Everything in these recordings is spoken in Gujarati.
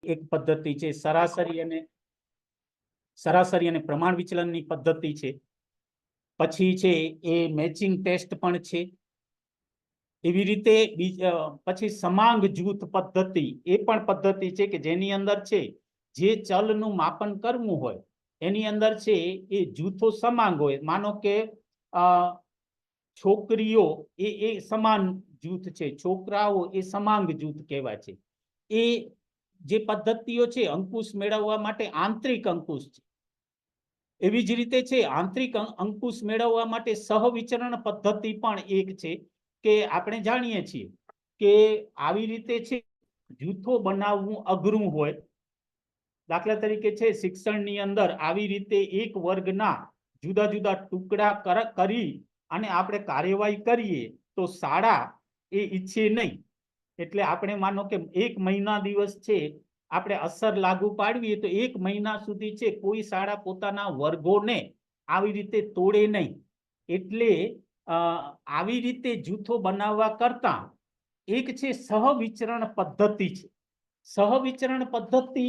એક પદ્ધતિ છે, સરાસરી અને પ્રમાણ વિચલનની પદ્ધતિ છે. પછી છે એ મેચિંગ ટેસ્ટ પણ છે. એવી રીતે પછી સમાંગ જૂથ પદ્ધતિ એ પણ પદ્ધતિ છે કે જેની અંદર છે જે ચલનું માપન કરવું હોય એની અંદર છે એ જૂથો સમાંગ હોય. માનો કે છોકરીઓ એ સમાન જૂથ છે, છોકરાઓ એ સમાંગ જૂથ કહેવાય છે. એ જે પદ્ધતિઓ છે અંકુશ મેળવવા માટે આંતરિક અંકુશ છે. એવી જ રીતે છે આંતરિક અંકુશ મેળવવા માટે સહવિચરણ પદ્ધતિ પણ એક છે કે આપણે જાણીએ છીએ કે આવી રીતે છે જૂથો બનાવવું અઘરું હોય. દાખલા તરીકે છે શિક્ષણની અંદર આવી રીતે એક વર્ગના જુદા જુદા ટુકડા કરી અને આપણે કાર્યવાહી કરીએ તો શાળા એ ઈચ્છે નહીં. એટલે આપણે માનો કે એક મહિના દિવસ છે આપણે અસર લાગુ પાડવીએ તો એક મહિના સુધી છે કોઈ શાળા પોતાના વર્ગોને આવી રીતે તોડે નહીં. એટલે આવી રીતે જૂથો બનાવવા કરતા એક છે સહવિચરણ પદ્ધતિ છે. સહવિચરણ પદ્ધતિ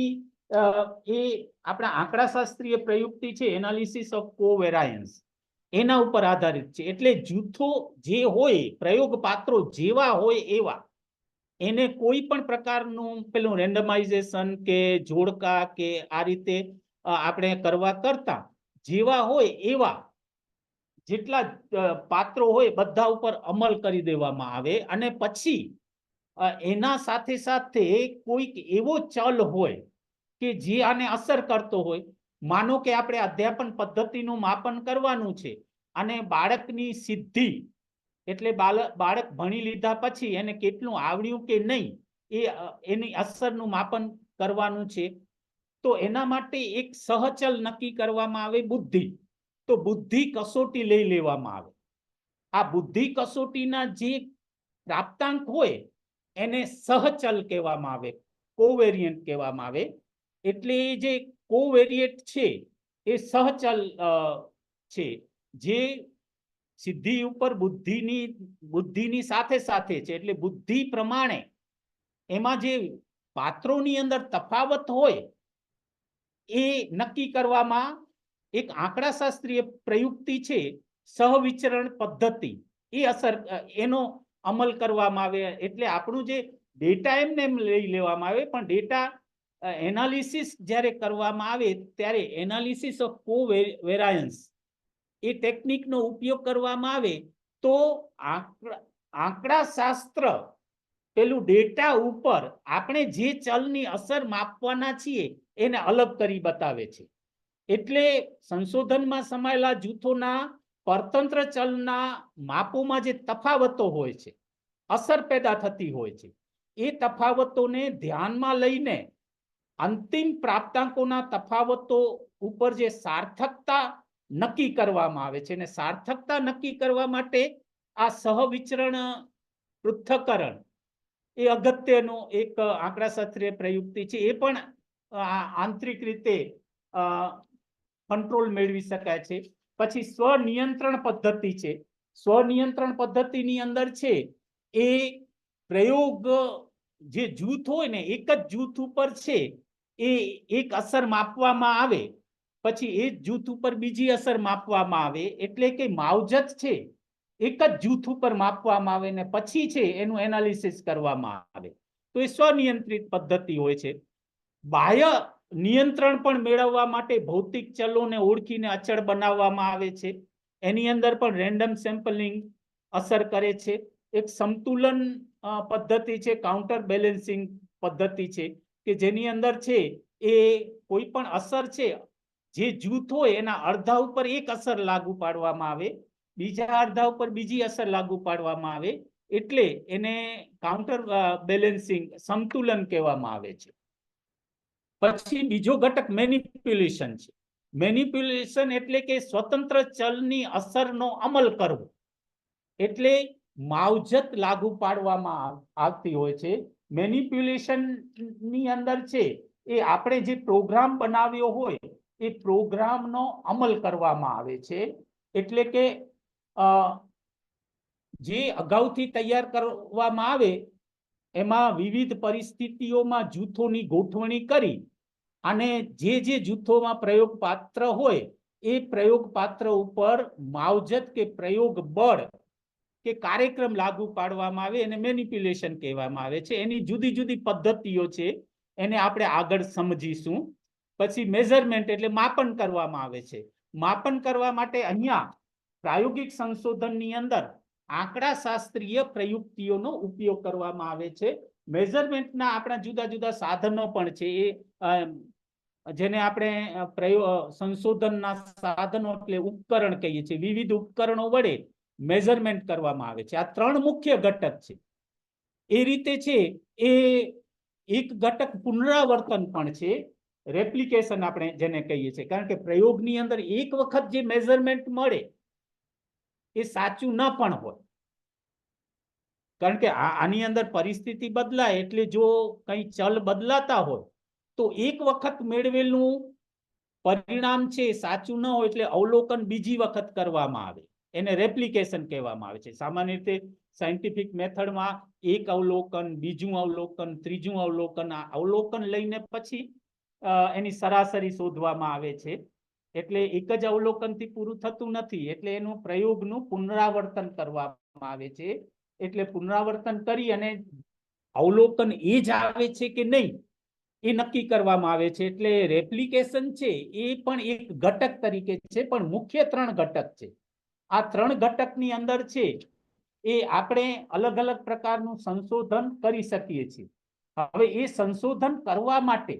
એ આપણા આંકડાશાસ્ત્રીય પ્રયુક્તિ છે, એનાલિસિસ ઓફ કોવેરાયન્સ, એના ઉપર આધારિત છે. એટલે જૂથો જે હોય પ્રયોગ પાત્રો જેવા હોય એવા એને કોઈ પણ પ્રકારનું પેલું રેન્ડમાઇઝેશન કે જોડકા કે આ રીતે આપણે કરવા કરતા જેવા હોય એવા જેટલા પાત્રો હોય બધા ઉપર અમલ કરી દેવામાં આવે અને પછી એના સાથે સાથે કોઈક એવો ચલ હોય કે જે આને અસર કરતો હોય. માનો કે આપણે અધ્યાપન પદ્ધતિનું માપન કરવાનું છે અને બાળકની સિદ્ધિ એટલે બાળક ભણી લીધા પછી એને કેટલું આવડ્યું કે નહીં એની અસરનું માપન કરવાનું છે. તો એના માટે એક સહચલ નક્કી કરવામાં આવે, બુદ્ધિ. તો બુદ્ધિ કસોટી લઈ લેવામાં આવે. આ બુદ્ધિ કસોટીના જે પ્રાપ્તાંક હોય એને સહચલ કહેવામાં આવે, કોવેરિયન્ટ કહેવામાં આવે. એટલે જે કોવેરિયન્ટ છે એ સહચલ છે જે સિદ્ધિ ઉપર બુદ્ધિની સાથે સાથે છે. એટલે બુદ્ધિ પ્રમાણે એમાં જે પાત્રોની અંદર તફાવત હોય એ નક્કી કરવામાં એક આંકડાશાસ્ત્રીય પ્રયુક્તિ છે સહવિચરણ પદ્ધતિ. એ એનો અમલ કરવામાં આવે. એટલે આપણું જે ડેટા એમને એમ લઈ લેવામાં આવે પણ ડેટા એનાલિસિસ જ્યારે કરવામાં આવે ત્યારે એનાલિસિસ ઓફ કોવેરાયન્સ એ ટેકનિકનો ઉપયોગ કરવામાં આવે તો આંકડાશાસ્ત્ર પેલું ડેટા ઉપર આપણે જે ચલની અસર માપવાના છીએ એને અલગ કરી બતાવે છે. એટલે સંશોધનમાં સમાયેલા જૂથોના પરતંત્ર ચલના માપોમાં જે તફાવતો હોય છે, અસર પેદા થતી હોય છે, એ તફાવતોને ધ્યાનમાં લઈને અંતિમ પ્રાપ્તાંકોના તફાવતો ઉપર જે સાર્થકતા નક્કી કરવામાં આવે છે. અને સાર્થકતા નક્કી કરવા માટે આ સહવિચરણ પૃથ્થકરણ એ અગત્યનો એક આંકડાશાસ્ત્રીય પ્રયુક્તિ છે. એ પણ આંતરિક રીતે કંટ્રોલ મેળવી શકાય છે. પછી સ્વનિયંત્રણ પદ્ધતિ છે. સ્વનિયંત્રણ પદ્ધતિની અંદર છે એ પ્રયોગ જે જૂથ હોય ને એક જ જૂથ ઉપર છે એ એક અસર માપવામાં આવે પછી એ જૂથ ઉપર બીજી અસર માપવામાં આવે. એટલે કે માવજત છે એક જ જૂથ ઉપર માપવામાં આવે ને પછી છે એનું એનાલિસિસ કરવામાં આવે. તો એ સ્વનિયંત્રિત પદ્ધતિ હોય છે. બાહ્ય નિયંત્રણ પણ મેળવવા માટે ભૌતિક ચલોને ઓળખીને અચળ બનાવવામાં આવે છે. એની અંદર પણ રેન્ડમ સેમ્પલિંગ અસર કરે છે. એક સંતુલન પદ્ધતિ છે, કાઉન્ટર બેલેન્સિંગ પદ્ધતિ છે કે જેની અંદર છે એ કોઈ પણ અસર છે જે જૂથ હોય એના અડધા ઉપર એક અસર લાગુ પાડવામાં આવે, બીજા અડધા ઉપર બીજી અસર લાગુ પાડવામાં આવે. એટલે એને કાઉન્ટર બેલેન્સિંગ સંતુલન કહેવામાં આવે છે. પછી બીજો ઘટક મેનિપ્યુલેશન છે. મેનિપ્યુલેશન એટલે કે સ્વતંત્ર ચલની અસરનો અમલ કરવો. એટલે માવજત લાગુ પાડવામાં આવતી હોય છે. મેનિપ્યુલેશન ની અંદર છે એ આપણે જે પ્રોગ્રામ બનાવ્યો હોય એ પ્રોગ્રામનો અમલ કરવામાં આવે છે. એટલે કે જે અગાઉથી તૈયાર કરવામાં આવે એમાં વિવિધ પરિસ્થિતિઓમાં જૂથોની ગોઠવણી કરી અને જે જૂથોમાં પ્રયોગ પાત્ર હોય એ પ્રયોગ પાત્ર ઉપર માવજત કે પ્રયોગ બળ કે કાર્યક્રમ લાગુ પાડવામાં આવે એને મેનિપ્યુલેશન કહેવામાં આવે છે. એની જુદી જુદી પદ્ધતિઓ છે, એને આપણે આગળ સમજીશું. પછી મેઝરમેન્ટ એટલે માપન કરવામાં આવે છે. માપન કરવા માટે અહીંયા પ્રાયોગિક સંશોધનની અંદર આંકડાશાસ્ત્રીય પ્રયુક્તિઓનો ઉપયોગ કરવામાં આવે છે. મેઝરમેન્ટના આપણા જુદા જુદા સાધનો પણ છે, એ જેને આપણે સંશોધનના સાધનો એટલે ઉપકરણ કહીએ છીએ. વિવિધ ઉપકરણો વડે મેઝરમેન્ટ કરવામાં આવે છે. આ 3 મુખ્ય ઘટક છે. એ રીતે છે એ એક ઘટક પુનરાવર્તન પણ છે, રેપ્લિકેશન આપણે જેને કહીએ છીએ. કારણ કે પ્રયોગની અંદર એક વખત જે મેઝરમેન્ટ મળે એ સાચું ન પણ હોય, કારણ કે આની અંદર પરિસ્થિતિ બદલાય એટલે જો કઈ ચલ બદલાતા હોય તો એક વખત મેળવેલું પરિણામ છે સાચું ન હોય એટલે અવલોકન બીજી વખત કરવામાં આવે, એને રેપ્લિકેશન કહેવામાં આવે છે. સામાન્ય રીતે સાયન્ટિફિક મેથડમાં એક અવલોકન, બીજું અવલોકન, ત્રીજું અવલોકન, આ અવલોકન લઈને પછી એની સરાસરી શોધવામાં આવે છે. એટલે એક જ અવલોકનથી પૂરું થતું નથી, એટલે એનું પ્રયોગનું પુનરાવર્તન કરવામાં આવે છે. એટલે પુનરાવર્તન કરી અને અવલોકન એ જ આવે છે કે નહીં એ નક્કી કરવામાં આવે છે. એટલે રેપ્લિકેશન છે એ પણ એક ઘટક તરીકે છે, પણ મુખ્ય 3 ઘટક છે. આ 3 ઘટકની અંદર છે એ આપણે અલગ અલગ પ્રકારનું સંશોધન કરી શકીએ છીએ. હવે એ સંશોધન કરવા માટે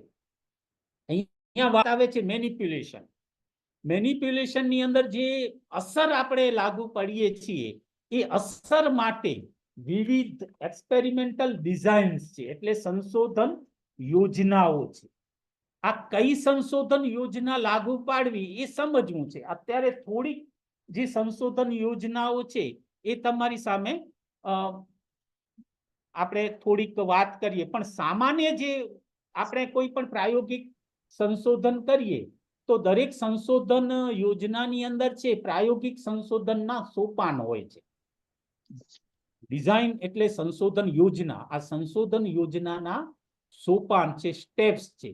અહીંયા વાત આવે છે મેનિપ્યુલેશન. મેનિપ્યુલેશનની અંદર જે અસર આપણે લાગુ પાડીએ છીએ એ અસર માટે વિવિધ એક્સપેરિમેન્ટલ ડિઝાઇન્સ છે, એટલે સંશોધન યોજનાઓ છે. આ કઈ સંશોધન યોજના લાગુ પાડવી એ સમજવું છે. અત્યારે થોડીક જે સંશોધન યોજનાઓ છે એ તમારી સામે આપણે થોડીક વાત કરીએ. પણ સામાન્ય જે આપણે કોઈ પણ પ્રાયોગિક સંશોધન કરીએ તો દરેક સંશોધન યોજનાની અંદર છે પ્રાયોગિક સંશોધનના સોપાન હોય છે. ડિઝાઇન એટલે સંશોધન યોજના. આ સંશોધન યોજનાના સોપાન છે, સ્ટેપ્સ છે.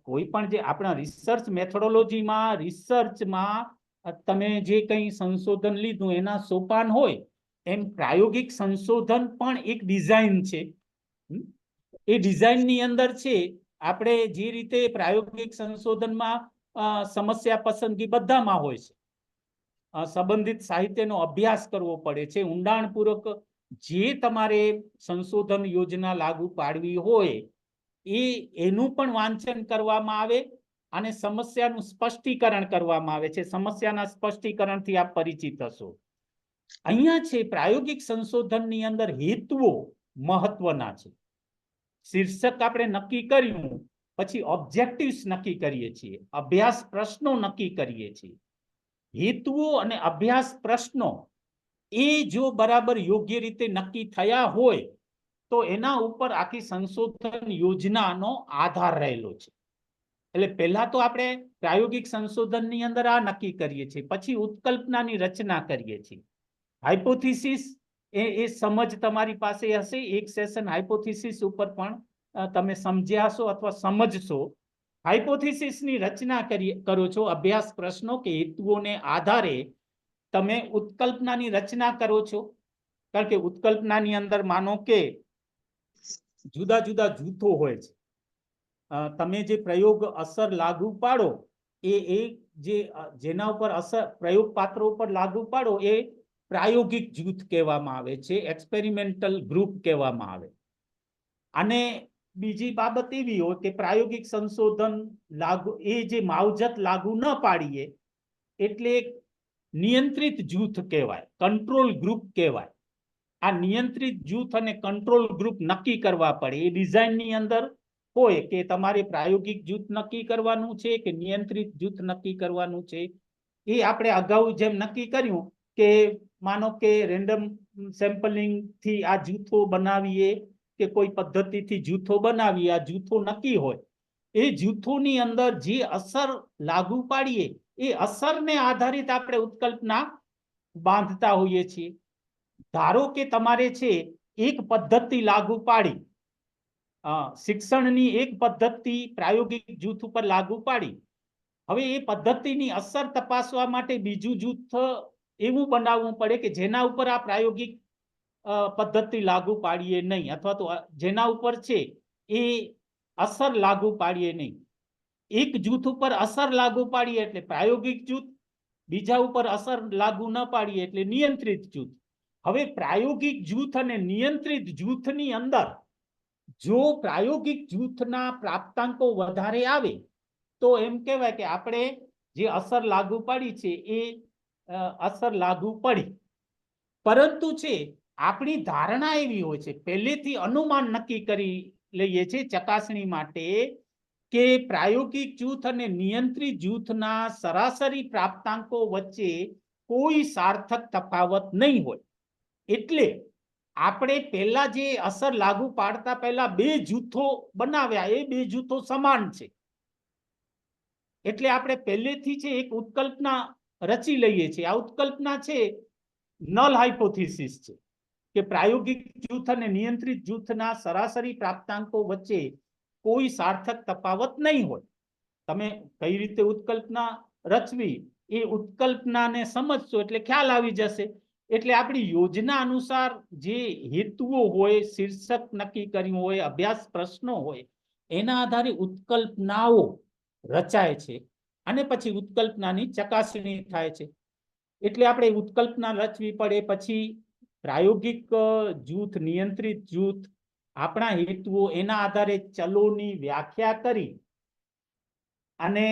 કોઈ પણ જે આપણા રિસર્ચ મેથોડોલોજીમાં, રિસર્ચમાં તમે જે કંઈ સંશોધન લીધું એના સોપાન હોય, એમ પ્રાયોગિક સંશોધન પણ એક ડિઝાઇન છે. એ ડિઝાઇનની અંદર છે આપણે જે રીતે પ્રાયોગિક સંશોધનમાં સમસ્યા પસંદગી બધામાં હોય છે. સંબંધિત સાહિત્યનો અભ્યાસ કરવો પડે છે, ઊંડાણપૂર્વક જે તમારે સંશોધન યોજના લાગુ પાડવી હોય એનું પણ વાંચન કરવામાં આવે અને સમસ્યાનું સ્પષ્ટીકરણ કરવામાં આવે છે. સમસ્યાના સ્પષ્ટીકરણથી આપ પરિચિત હશો. અહીંયા છે પ્રાયોગિક સંશોધનની અંદર હેતુઓ મહત્વના છે. શીર્ષક આપણે નક્કી કર્યું પછી ઓબ્જેક્ટિવ્સ નક્કી કરીએ છીએ, અભ્યાસ પ્રશ્નો નક્કી કરીએ છીએ. હેતુઓ અને અભ્યાસ પ્રશ્નો એ જો બરાબર યોગ્ય રીતે નક્કી થયા હોય તો એના ઉપર આખી સંશોધન યોજનાનો આધાર રહેલો છે. એટલે પહેલા તો આપણે પ્રાયોગિક સંશોધનની અંદર આ નક્કી કરીએ છીએ, પછી ઉત્કલ્પનાની રચના કરીએ છીએ. હાઇપોથિસિસ એ સમજ તમારી પાસે હશે. એક સેશન હાઇપોથિસિસ ઉપર પણ તમે સમજ્યા હશો અથવા સમજશો. હાઇપોથિસિસની રચના કરો છો, અભ્યાસ પ્રશ્નો કે હેતુઓને આધારે તમે ઉત્કલ્પનાની રચના કરો છો. કારણ કે ઉત્કલ્પનાની અંદર માનો કે જુદા જુદા જૂથો હોય છે. તમે જે પ્રયોગ અસર લાગુ પાડો એ જેના ઉપર અસર પ્રયોગ પાત્રો ઉપર લાગુ પાડો એ પ્રાયોગિક જૂથ કહેવામાં આવે છે, એક્સપેરિમેન્ટલ ગ્રુપ કહેવામાં આવે. અને બીજી બાબત એવી હોય કે પ્રાયોગિક સંશોધન લાગુ એ જે માવજત લાગુ ન પાડીએ એટલે નિયંત્રિત જૂથ કહેવાય, કંટ્રોલ ગ્રુપ કહેવાય. આ નિયંત્રિત જૂથ અને કંટ્રોલ ગ્રુપ નક્કી કરવા પડે. એ ડિઝાઇનની અંદર હોય કે તમારે પ્રાયોગિક જૂથ નક્કી કરવાનું છે કે નિયંત્રિત જૂથ નક્કી કરવાનું છે. એ આપણે અગાઉ જેમ નક્કી કર્યું કે માનો કે રેન્ડમ સેમ્પલિંગ થી આ જૂથો બનાવીએ કે કોઈ પદ્ધતિથી જૂથો બનાવીએ, આ જૂથો નક્કી હોય, એ જૂથોની અંદર જે અસર લાગુ પાડીએ એ અસરને આધારિત આપણે ઉત્કલ્પના બાંધતા હોઈએ છીએ. ધારો કે તમારે છે એક પદ્ધતિ લાગુ પાડી, શિક્ષણની એક પદ્ધતિ પ્રાયોગિક જૂથ ઉપર લાગુ પાડી, હવે એ પદ્ધતિની અસર તપાસવા માટે બીજું જૂથ એવું બનાવવું પડે કે જેના ઉપર આ પ્રાયોગિક પદ્ધતિ લાગુ પાડીએ નહીં, અથવા તો જેના ઉપર છે એ અસર લાગુ પાડીએ નહીં. એક જૂથ ઉપર અસર લાગુ પાડીએ એટલે પ્રાયોગિક જૂથ, બીજા ઉપર અસર લાગુ ન પાડીએ એટલે નિયંત્રિત જૂથ. હવે પ્રાયોગિક જૂથ અને નિયંત્રિત જૂથની અંદર જો પ્રાયોગિક જૂથના પ્રાપ્તાંકો વધારે આવે તો એમ કહેવાય કે આપણે જે અસર લાગુ પાડી છે એ અસર લાગુ પડી. પરંતુ છે આપણી ધારણા એવી હોય છે, પહેલેથી અનુમાન નક્કી કરી લઈએ છીએ ચકાસણી માટે કે પ્રાયોગિક જૂથ અને નિયંત્રિત જૂથના સરાસરી પ્રાપ્તાંકો વચ્ચે કોઈ સાર્થક તફાવત નહીં હોય. એટલે આપણે પહેલા જે અસર લાગુ પાડતા પહેલા બે જૂથો બનાવ્યા, એ બે જૂથો સમાન છે. એટલે આપણે પહેલેથી છે એક ઉત્કલ્પના રચી લઈએ છીએ. આ ઉત્કલ્પના છે નલ હાઇપોથિસિસ છે કે પ્રાયોગિક જૂથ અને નિયંત્રિત જૂથના સરાસરી પ્રાપ્તાંકો વચ્ચે કોઈ સાર્થક તફાવત નહીં હોય. તમે કઈ રીતે ઉત્કલ્પના રચવી એ ઉત્કલ્પનાને સમજશો એટલે ખ્યાલ આવી જશે. એટલે આપણી યોજના અનુસાર જે હેતુઓ હોય, શીર્ષક નક્કી કર્યું હોય, અભ્યાસ પ્રશ્નો હોય, એના આધારે ઉત્કલ્પનાઓ રચાય છે અને પછી ઉત્કલ્પનાની ચકાસણી થાય છે. એટલે આપણે ઉત્કલ્પના રચવી પડે, પછી પ્રાયોગિક જૂથ, નિયંત્રિત જૂથ, આપણા હેતુઓ, એના આધારે ચલોની વ્યાખ્યા કરી અને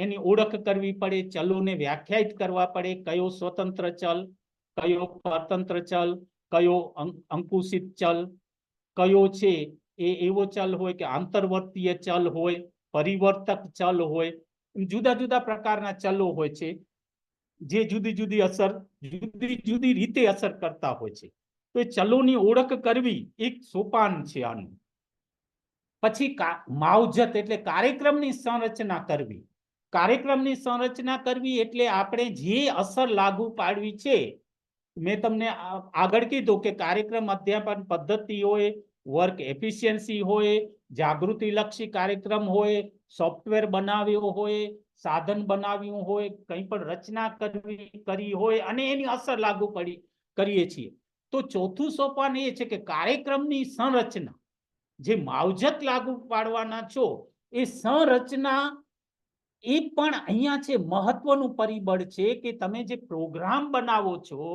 એની ઓળખ કરવી પડે, ચલોને વ્યાખ્યાયિત કરવા પડે, કયો સ્વતંત્ર ચલ, કયો પરતંત્ર ચલ, કયો અંકુશિત ચલ, કયો છે એ એવો ચલ હોય કે આંતરવર્તીય ચલ હોય, પરિવર્તક ચલ હોય, જુદા જુદા પ્રકારના ચલો હોય છે જે જુદી જુદી અસર જુદી જુદી રીતે અસર કરતા હોય છે. તો એ ચલોની ઓળખ કરવી એક સોપાન છે આનું. પછી માવજત એટલે કાર્યક્રમની સંરચના કરવી. કાર્યક્રમની સંરચના કરવી એટલે આપણે જે અસર લાગુ પાડવી છે, મેં તમને આગળ કીધું કે કાર્યક્રમ અધ્યાપન પદ્ધતિ હોય, વર્ક એફિશિયન્સી હોય, જાગૃતિલક્ષી કાર્યક્રમ હોય, સોફ્ટવેર બનાવ્યો હોય, સાધન બનાવ્યું હોય, કંઈ પણ રચના કરી હોય અને એની અસર લાગુ કરીએ છીએ. તો ચોથું સોપાન એ છે કે કાર્યક્રમની સંરચના, જે માવજત લાગુ પાડવાના છો એ સંરચના, એ પણ અહીંયા છે મહત્વનું પરિબળ છે કે તમે જે પ્રોગ્રામ બનાવો છો,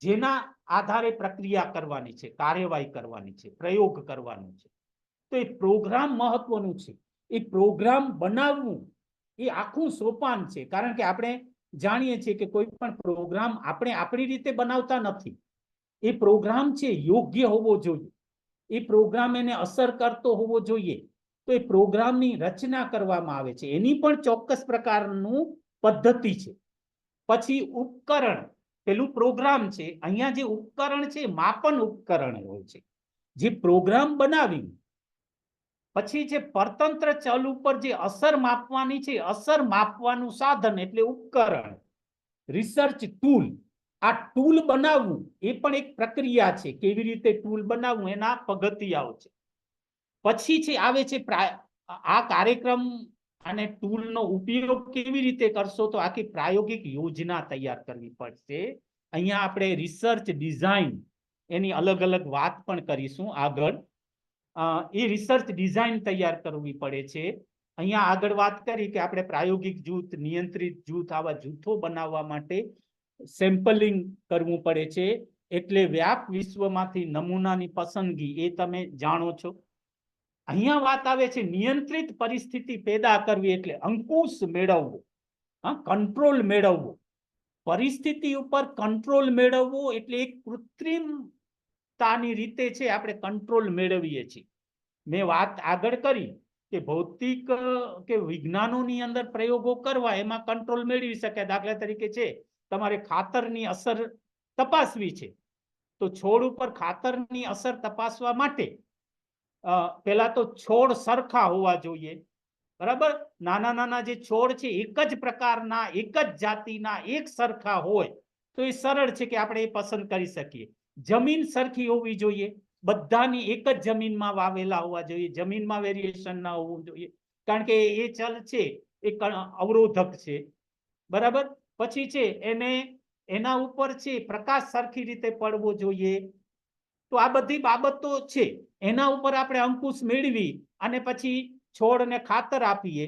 જેના આધારે પ્રક્રિયા કરવાની છે, કાર્યવાહી કરવાની છે, પ્રયોગ કરવાનો છે, તો એ પ્રોગ્રામ મહત્વનું છે. એ પ્રોગ્રામ બનાવવું એ આખું સોપાન છે. કારણ કે આપણે જાણીએ છીએ કે કોઈ પણ પ્રોગ્રામ આપણે આપણી રીતે બનાવતા નથી. એ પ્રોગ્રામ છે યોગ્ય હોવો જોઈએ, એ પ્રોગ્રામ એને અસર કરતો હોવો જોઈએ. તો એ પ્રોગ્રામની રચના કરવામાં આવે છે, એની પણ ચોક્કસ પ્રકારનું પદ્ધતિ છે. પછી ઉપકરણ, પેલું પ્રોગ્રામ છે, અહીંયા જે ઉપકરણ છે માપન ઉપકરણ હોય છે, જે પ્રોગ્રામ બનાવી પછી જે પરતંત્ર ચલ ઉપર જે અસર માપવાની છે, અસર માપવાનું સાધન એટલે ઉપકરણ, રિસર્ચ ટૂલ. આ ટૂલ બનાવવું એ પણ એક પ્રક્રિયા છે. કેવી રીતે ટૂલ બનાવવું એના પગથિયાઓ છે. પછી છે આવે છે આ કાર્યક્રમ અને ટૂલનો ઉપયોગ કેવી રીતે કરશો, તો આખી પ્રાયોગિક યોજના તૈયાર કરવી પડશે. અહીંયા આપણે રિસર્ચ ડિઝાઇન એની અલગ અલગ વાત પણ કરીશું આગળ. એ રિસર્ચ ડિઝાઇન તૈયાર કરવી પડે છે. અહીંયા આગળ વાત કરી કે આપણે પ્રાયોગિક જૂથ, નિયંત્રિત જૂથ, આવા જૂથો બનાવવા માટે સેમ્પલિંગ કરવું પડે છે. એટલે વ્યાપ વિશ્વમાંથી નમૂનાની પસંદગી, એ તમે જાણો છો. અહીંયા વાત આવે છે નિયંત્રિત પરિસ્થિતિ પેદા કરવી એટલે અંકુશ મેળવવો, કંટ્રોલ મેળવવો. પરિસ્થિતિ ઉપર કંટ્રોલ મેળવવો એટલે એક કૃત્રિમતાની રીતે છે આપણે કંટ્રોલ મેળવીએ છીએ. મેં વાત આગળ કરી કે ભૌતિક કે વિજ્ઞાનોની અંદર પ્રયોગો કરવા, એમાં કંટ્રોલ મેળવી શકાય. દાખલા તરીકે છે તમારે ખાતરની અસર તપાસવી છે, તો છોડ ઉપર ખાતરની અસર તપાસવા માટે પહેલા તો છોડ સરખા હોવા જોઈએ, બરાબર. નાના નાના જે છોડ છે એક જ પ્રકારના, એક જ જાતિના, એક સરખા હોય તો એ સરળ છે કે આપણે એ પસંદ કરી શકીએ. જમીન સરખી હોવી જોઈએ, બધાની એક જ જમીનમાં વાવેલા હોવા જોઈએ, જમીનમાં વેરિએશન ના હોવું જોઈએ, કારણ કે એ ચલ છે એ અવરોધક છે, બરાબર. પછી છે એને એના ઉપર છે પ્રકાશ સરખી રીતે પડવો જોઈએ. તો આ બધી બાબતો છે, એના ઉપર આપણે અંકુશ મેળવી અને પછી છોડને ખાતર આપીએ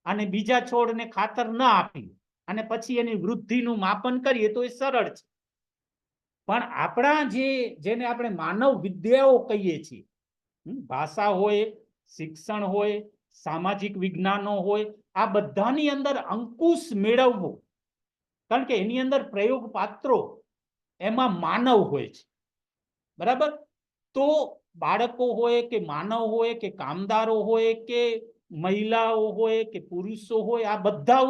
અને બીજા છોડને ખાતર ન આપીએ અને પછી એની વૃદ્ધિનું માપન કરીએ તો એ સરળ છે. પણ આપણા જેને આપણે માનવ વિદ્યાઓ કહીએ છીએ, ભાષા હોય, શિક્ષણ હોય, સામાજિક વિજ્ઞાનો હોય, આ બધાની અંદર અંકુશ મેળવવો, કારણ કે એની અંદર પ્રયોગ પાત્રો એમાં માનવ હોય છે, બરાબર. તો બાળકો હોય કે માનવ હોય કે કામદારો હોય કે મહિલાઓ હોય કે પુરુષો હોય, આ બધા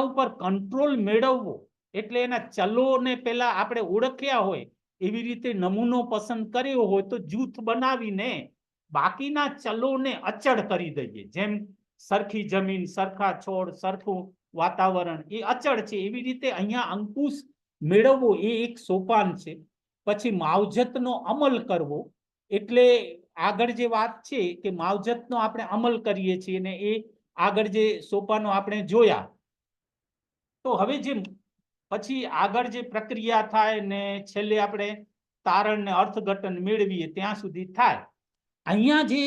ઉપર કંટ્રોલ મેળવવો, એટલે એના ચલોને પેલા આપણે ઓળખ્યા હોય, એવી રીતે નમૂનો પસંદ કર્યો હોય તો જૂથ બનાવીને બાકીના ચલોને અચળ કરી દઈએ. જેમ સરખી જમીન, સરખા છોડ, સરખું વાતાવરણ એ અચળ છે, એવી રીતે અહીંયા અંકુશ મેળવવો એ એક સોપાન છે. પછી માવજતનો અમલ કરવો, એટલે આગળ જે વાત છે કે માવજતનો આપણે અમલ કરીએ છીએ ને એ આગળ જે સોપાનો આપણે જોયા. તો હવે જે પછી આગળ જે પ્રક્રિયા થાય ને છેલ્લે આપણે તારણ ને અર્થઘટન મેળવીએ ત્યાં સુધી થાય. અહીંયા જે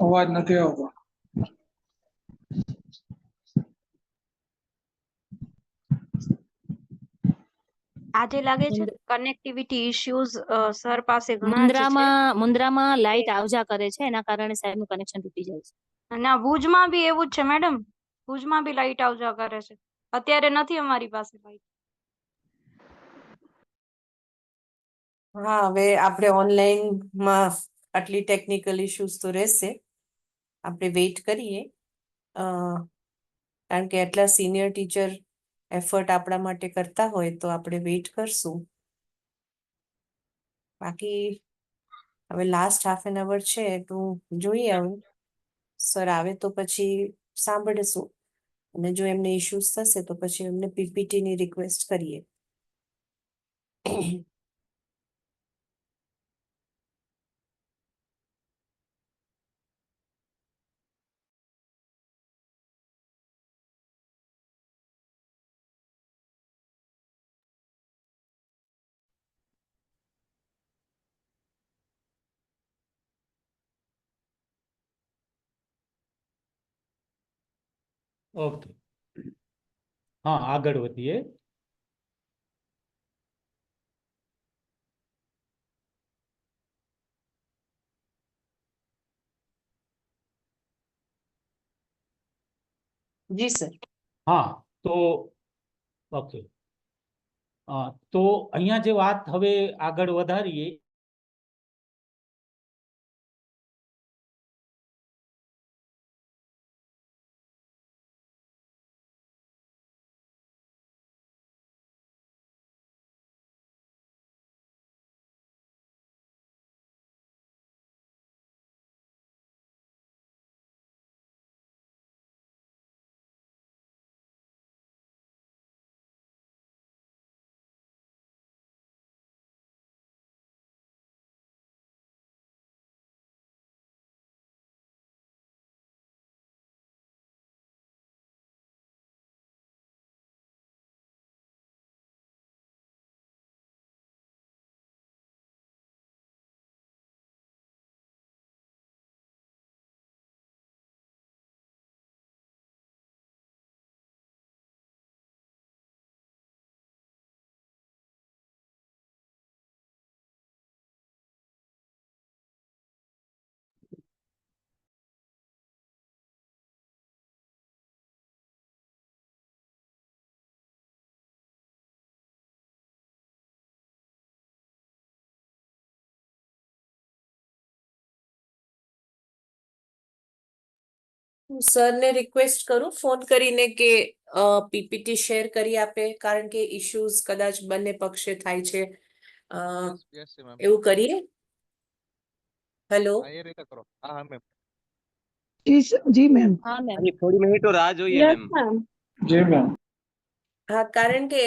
અવાજ નથી આવતો. આજે લાગે છે કનેક્ટિવિટી ઇશ્યુઝ સર પાસે ઘણા જ છે. મુન્દ્રામાં લાઈટ આવજા કરે છે, એના કારણે સાહેબનું કનેક્શન તૂટી જાય છે. અને ભુજમાં બી એવું જ છે મેડમ, ભુજમાં બી લાઈટ આવજા કરે છે. અત્યારે નથી અમારી પાસે લાઈટ. હા, હવે આપણે ઓનલાઈનમાં આટલી ટેકનિકલ ઇશ્યુઝ તો રહેશે, આપણે વેઇટ કરીએ, કારણ કે એટલા સિનિયર ટીચર એફર્ટ આપણા માટે કરતા હોય તો આપણે વેઇટ કરશું. બાકી હવે લાસ્ટ હાફ એન અવર છે તો જોઈએ, હવે સર આવે તો પછી સાંભળીશું, અને જો એમને ઇશ્યુઝ થશે તો પછી એમને પીપીટીની રિક્વેસ્ટ કરીએ. ઓકે, હા, આગળ વધીએ. જી સર. હા, તો ઓકે, તો અહીંયા જે વાત હવે આગળ વધારીએ હું સરને રિક્વેસ્ટ કરું ફોન કરીને કે પીપીટી શેર કરી આપે, કારણ કે ઇશ્યુઝ કદાચ બંને પક્ષે થાય છે. અ, Yes, ma'am. એવું કરીએ. હેલો, હા, એ રીતે કરો. હા, ma'am. જી મેમ. હા મેમ. હજી થોડી મિનિટો રાહ જોઈએ યસ મેમ. મેમ. જી મેમ. હા, કારણ કે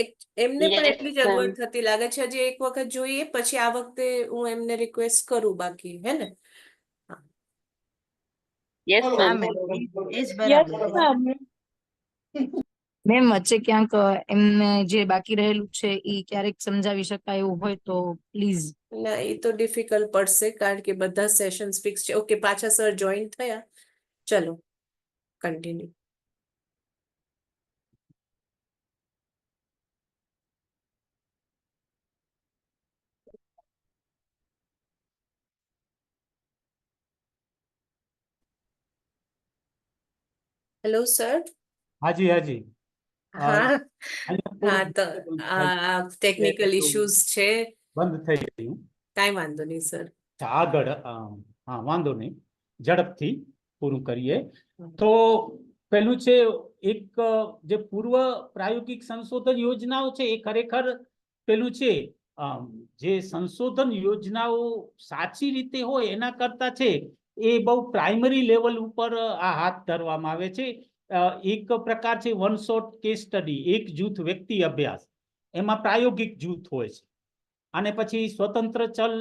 એમને પણ Yes, એટલી જ અગવડ થતી લાગે છે. હજી એક વખત જોઈએ, પછી આ વખતે હું એમને રિક્વેસ્ટ કરું, બાકી હે ને. યસ હા મેમ. મેમ એ જ યસ બરાબર મેમ. મેમ વચ્ચે ક્યાંક એમને જે બાકી રહેલું છે એ ક્યારેક સમજાવી શકાય એવું હોય તો પ્લીઝ. ના, એ તો ડિફિકલ્ટ પડશે, કારણ કે બધા સેશન્સ ફિક્સ છે. ઓકે, પાછા સર જોઈન થયા. ચલો, કન્ટિન્યુ. Hello sir. હાજી હાજી. હા અહીંયા હા, તો થોડુંક આ ટેકનિકલ ઇશ્યુઝ છે. બંધ થઈ ગયું. કાંઈ વાંધો નહીં સર. આગળ હા, વાંધો નહીં, ઝડપથી પૂરું કરીએ. તો પેલું છે એક જે પૂર્વ પ્રાયોગિક સંશોધન યોજનાઓ છે એ ખરેખર પેલું છે જે સંશોધન યોજનાઓ સાચી રીતે હોય એના કરતા છે એ બહુ પ્રાઇમરી લેવલ ઉપર આ હાથ ધરવામાં આવે છે. એક પ્રકાર છે વન શોટ કેસ સ્ટડી, એક જૂથ વ્યક્તિ અભ્યાસ, એમાં પ્રાયોગિક જૂથ હોય છે. અને પછી સ્વતંત્ર ચલ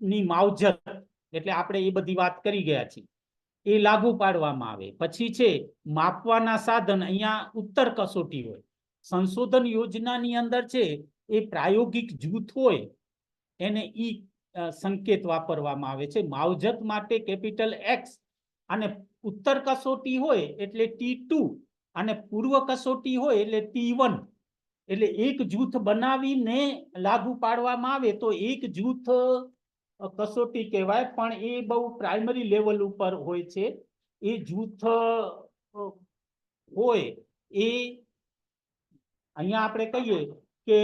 ની માવજત, એટલે આપણે એ બધી વાત કરી ગયા છીએ, એ લાગુ પાડવામાં આવે. પછી છે માપવાના સાધન, અહીંયા ઉત્તર કસોટી હોય. સંશોધન યોજનાની અંદર છે એ પ્રાયોગિક જૂથ હોય એને ઈ સંકેત વાપરવામાં આવે છે. માવજત માટે કેપિટલ એક્સ, અને ઉત્તર કસોટી હોય એટલે T2, અને પૂર્વ કસોટી હોય એટલે T1. એટલે એક જૂથ બનાવીને લાગુ પાડવામાં આવે તો એક જૂથ કસોટી કહેવાય, પણ એ બહુ પ્રાઇમરી લેવલ ઉપર હોય છે. એ જૂથ હોય એ અહીંયા આપણે કહીએ કે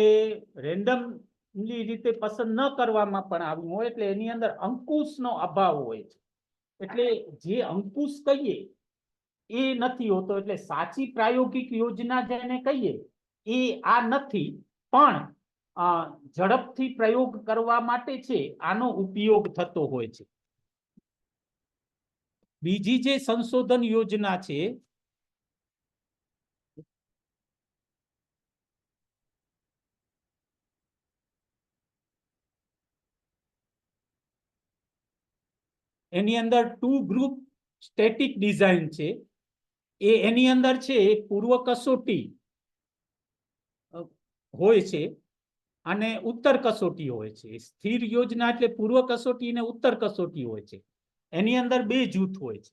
રેન્ડમલી રીતે પસંદ ન કરવામાં પણ આવ્યું હોય, એટલે એની અંદર અંકુશનો અભાવ હોય છે. એટલે જે અંકુશ કહીએ એ નથી હોતો. એટલે સાચી પ્રાયોગિક યોજના જેને કહીએ એ આ નથી, પણ ઝડપથી પ્રયોગ કરવા માટે છે આનો ઉપયોગ થતો હોય છે. બીજી જે સંશોધન યોજના છે એની અંદર ટુ ગ્રુપ સ્ટેટિક ડિઝાઇન છે. એની અંદર છે પૂર્વ કસોટી હોય છે અને ઉત્તર કસોટી હોય છે. સ્થિર યોજના એટલે પૂર્વ કસોટી અને ઉત્તર કસોટી હોય છે. એની અંદર બે જૂથ હોય છે.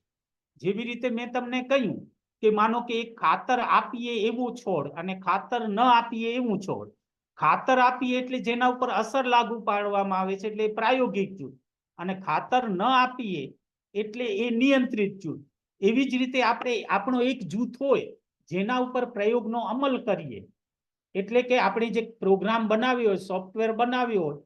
જેવી રીતે મેં તમને કહ્યું કે માનો કે એક ખાતર આપીએ એવું છોડ અને ખાતર ન આપીએ એવું છોડ. ખાતર આપીએ એટલે જેના ઉપર અસર લાગુ પાડવામાં આવે છે, એટલે પ્રાયોગિક જૂથ, અને ખાતર ન આપીએ એટલે એ નિયંત્રિત જૂથ. એવી જ રીતે આપણે આપણો એક જૂથ હોય જેના ઉપર પ્રયોગનો અમલ કરીએ, એટલે કે આપણે જે પ્રોગ્રામ બનાવ્યો હોય, સોફ્ટવેર બનાવ્યો હોય,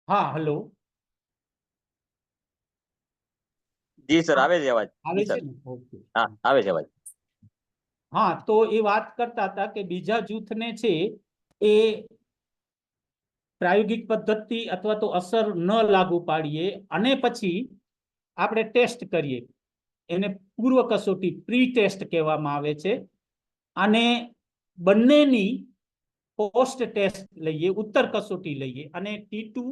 હા હલો જી સર, આવે છે અવાજ. આવે જી છે સર. ને? ઓકે. હા, આવે છે અવાજ. હા, તો એ વાત કરતા હતા કે બીજા જૂથને છે એ પ્રાયોગિક પદ્ધતિ અથવા તો અસર ન લાગુ પાડીએ અને પછી આપણે ટેસ્ટ કરીએ, એને પૂર્વ કસોટી પ્રી ટેસ્ટ કહેવામાં આવે છે. અને બંનેની પોસ્ટ ટેસ્ટ લઈએ, ઉત્તર કસોટી લઈએ, અને T2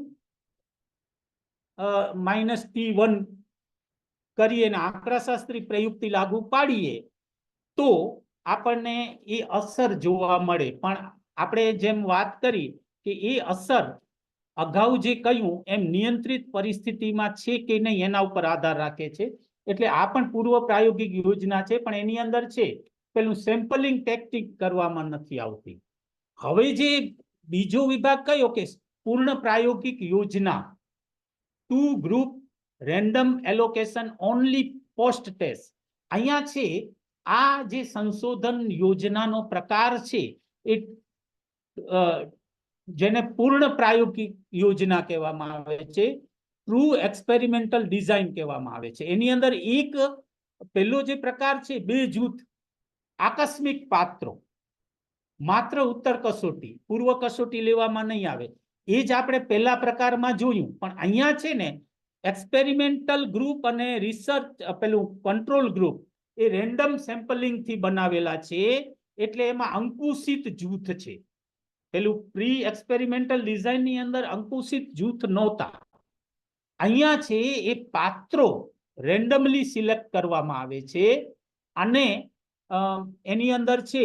-T1 કરીએ અને આંકડાશાસ્ત્રી પ્રયુક્તિ લાગુ પાડીએ તો આપણને એ અસર જોવા મળે. પણ આપણે જેમ વાત કરી કે એ અસર અગાઉ જે કહ્યું એમ નિયંત્રિત પરિસ્થિતિમાં છે કે નહીં એના ઉપર આધાર રાખે છે. એટલે આ પણ પૂર્વ પ્રાયોગિક યોજના છે, પણ એની અંદર છે પેલું સેમ્પલિંગ ટેકનિક કરવામાં નથી આવતી. હવે જે બીજો વિભાગ કયો કે પૂર્ણ પ્રાયોગિક યોજના, 2 group random allocation only post test. અહીંયા છે આ જે સંશોધન યોજનાનો પ્રકાર છે એ જેને પૂર્ણ પ્રાયોગિક યોજના કહેવામાં આવે છે, ટ્રુ એક્સપેરિમેન્ટલ ડિઝાઇન કહેવામાં આવે છે. એની અંદર એક પહેલો જે પ્રકાર છે 2 જૂથ આકસ્મિક પાત્રો, માત્ર ઉત્તર કસોટી, પૂર્વ કસોટી લેવામાં નહીં આવે. એ જ આપણે પહેલા પ્રકારમાં જોયું. પણ અહીંયા છે ને એક્સપેરિમેન્ટલ ગ્રુપ અને રિસર્ચ પેલું કંટ્રોલ ગ્રુપ એ રેન્ડમ સેમ્પલિંગ થી બનાવેલા છે, એટલે એમાં અંકુશિત જૂથ છે. પેલું પ્રી એક્સપેરિમેન્ટલ ડિઝાઇન ની અંદર અંકુશિત જૂથ નહોતા. અહીંયા છે એ પાત્રો રેન્ડમલી સિલેક્ટ કરવામાં આવે છે અને એની અંદર છે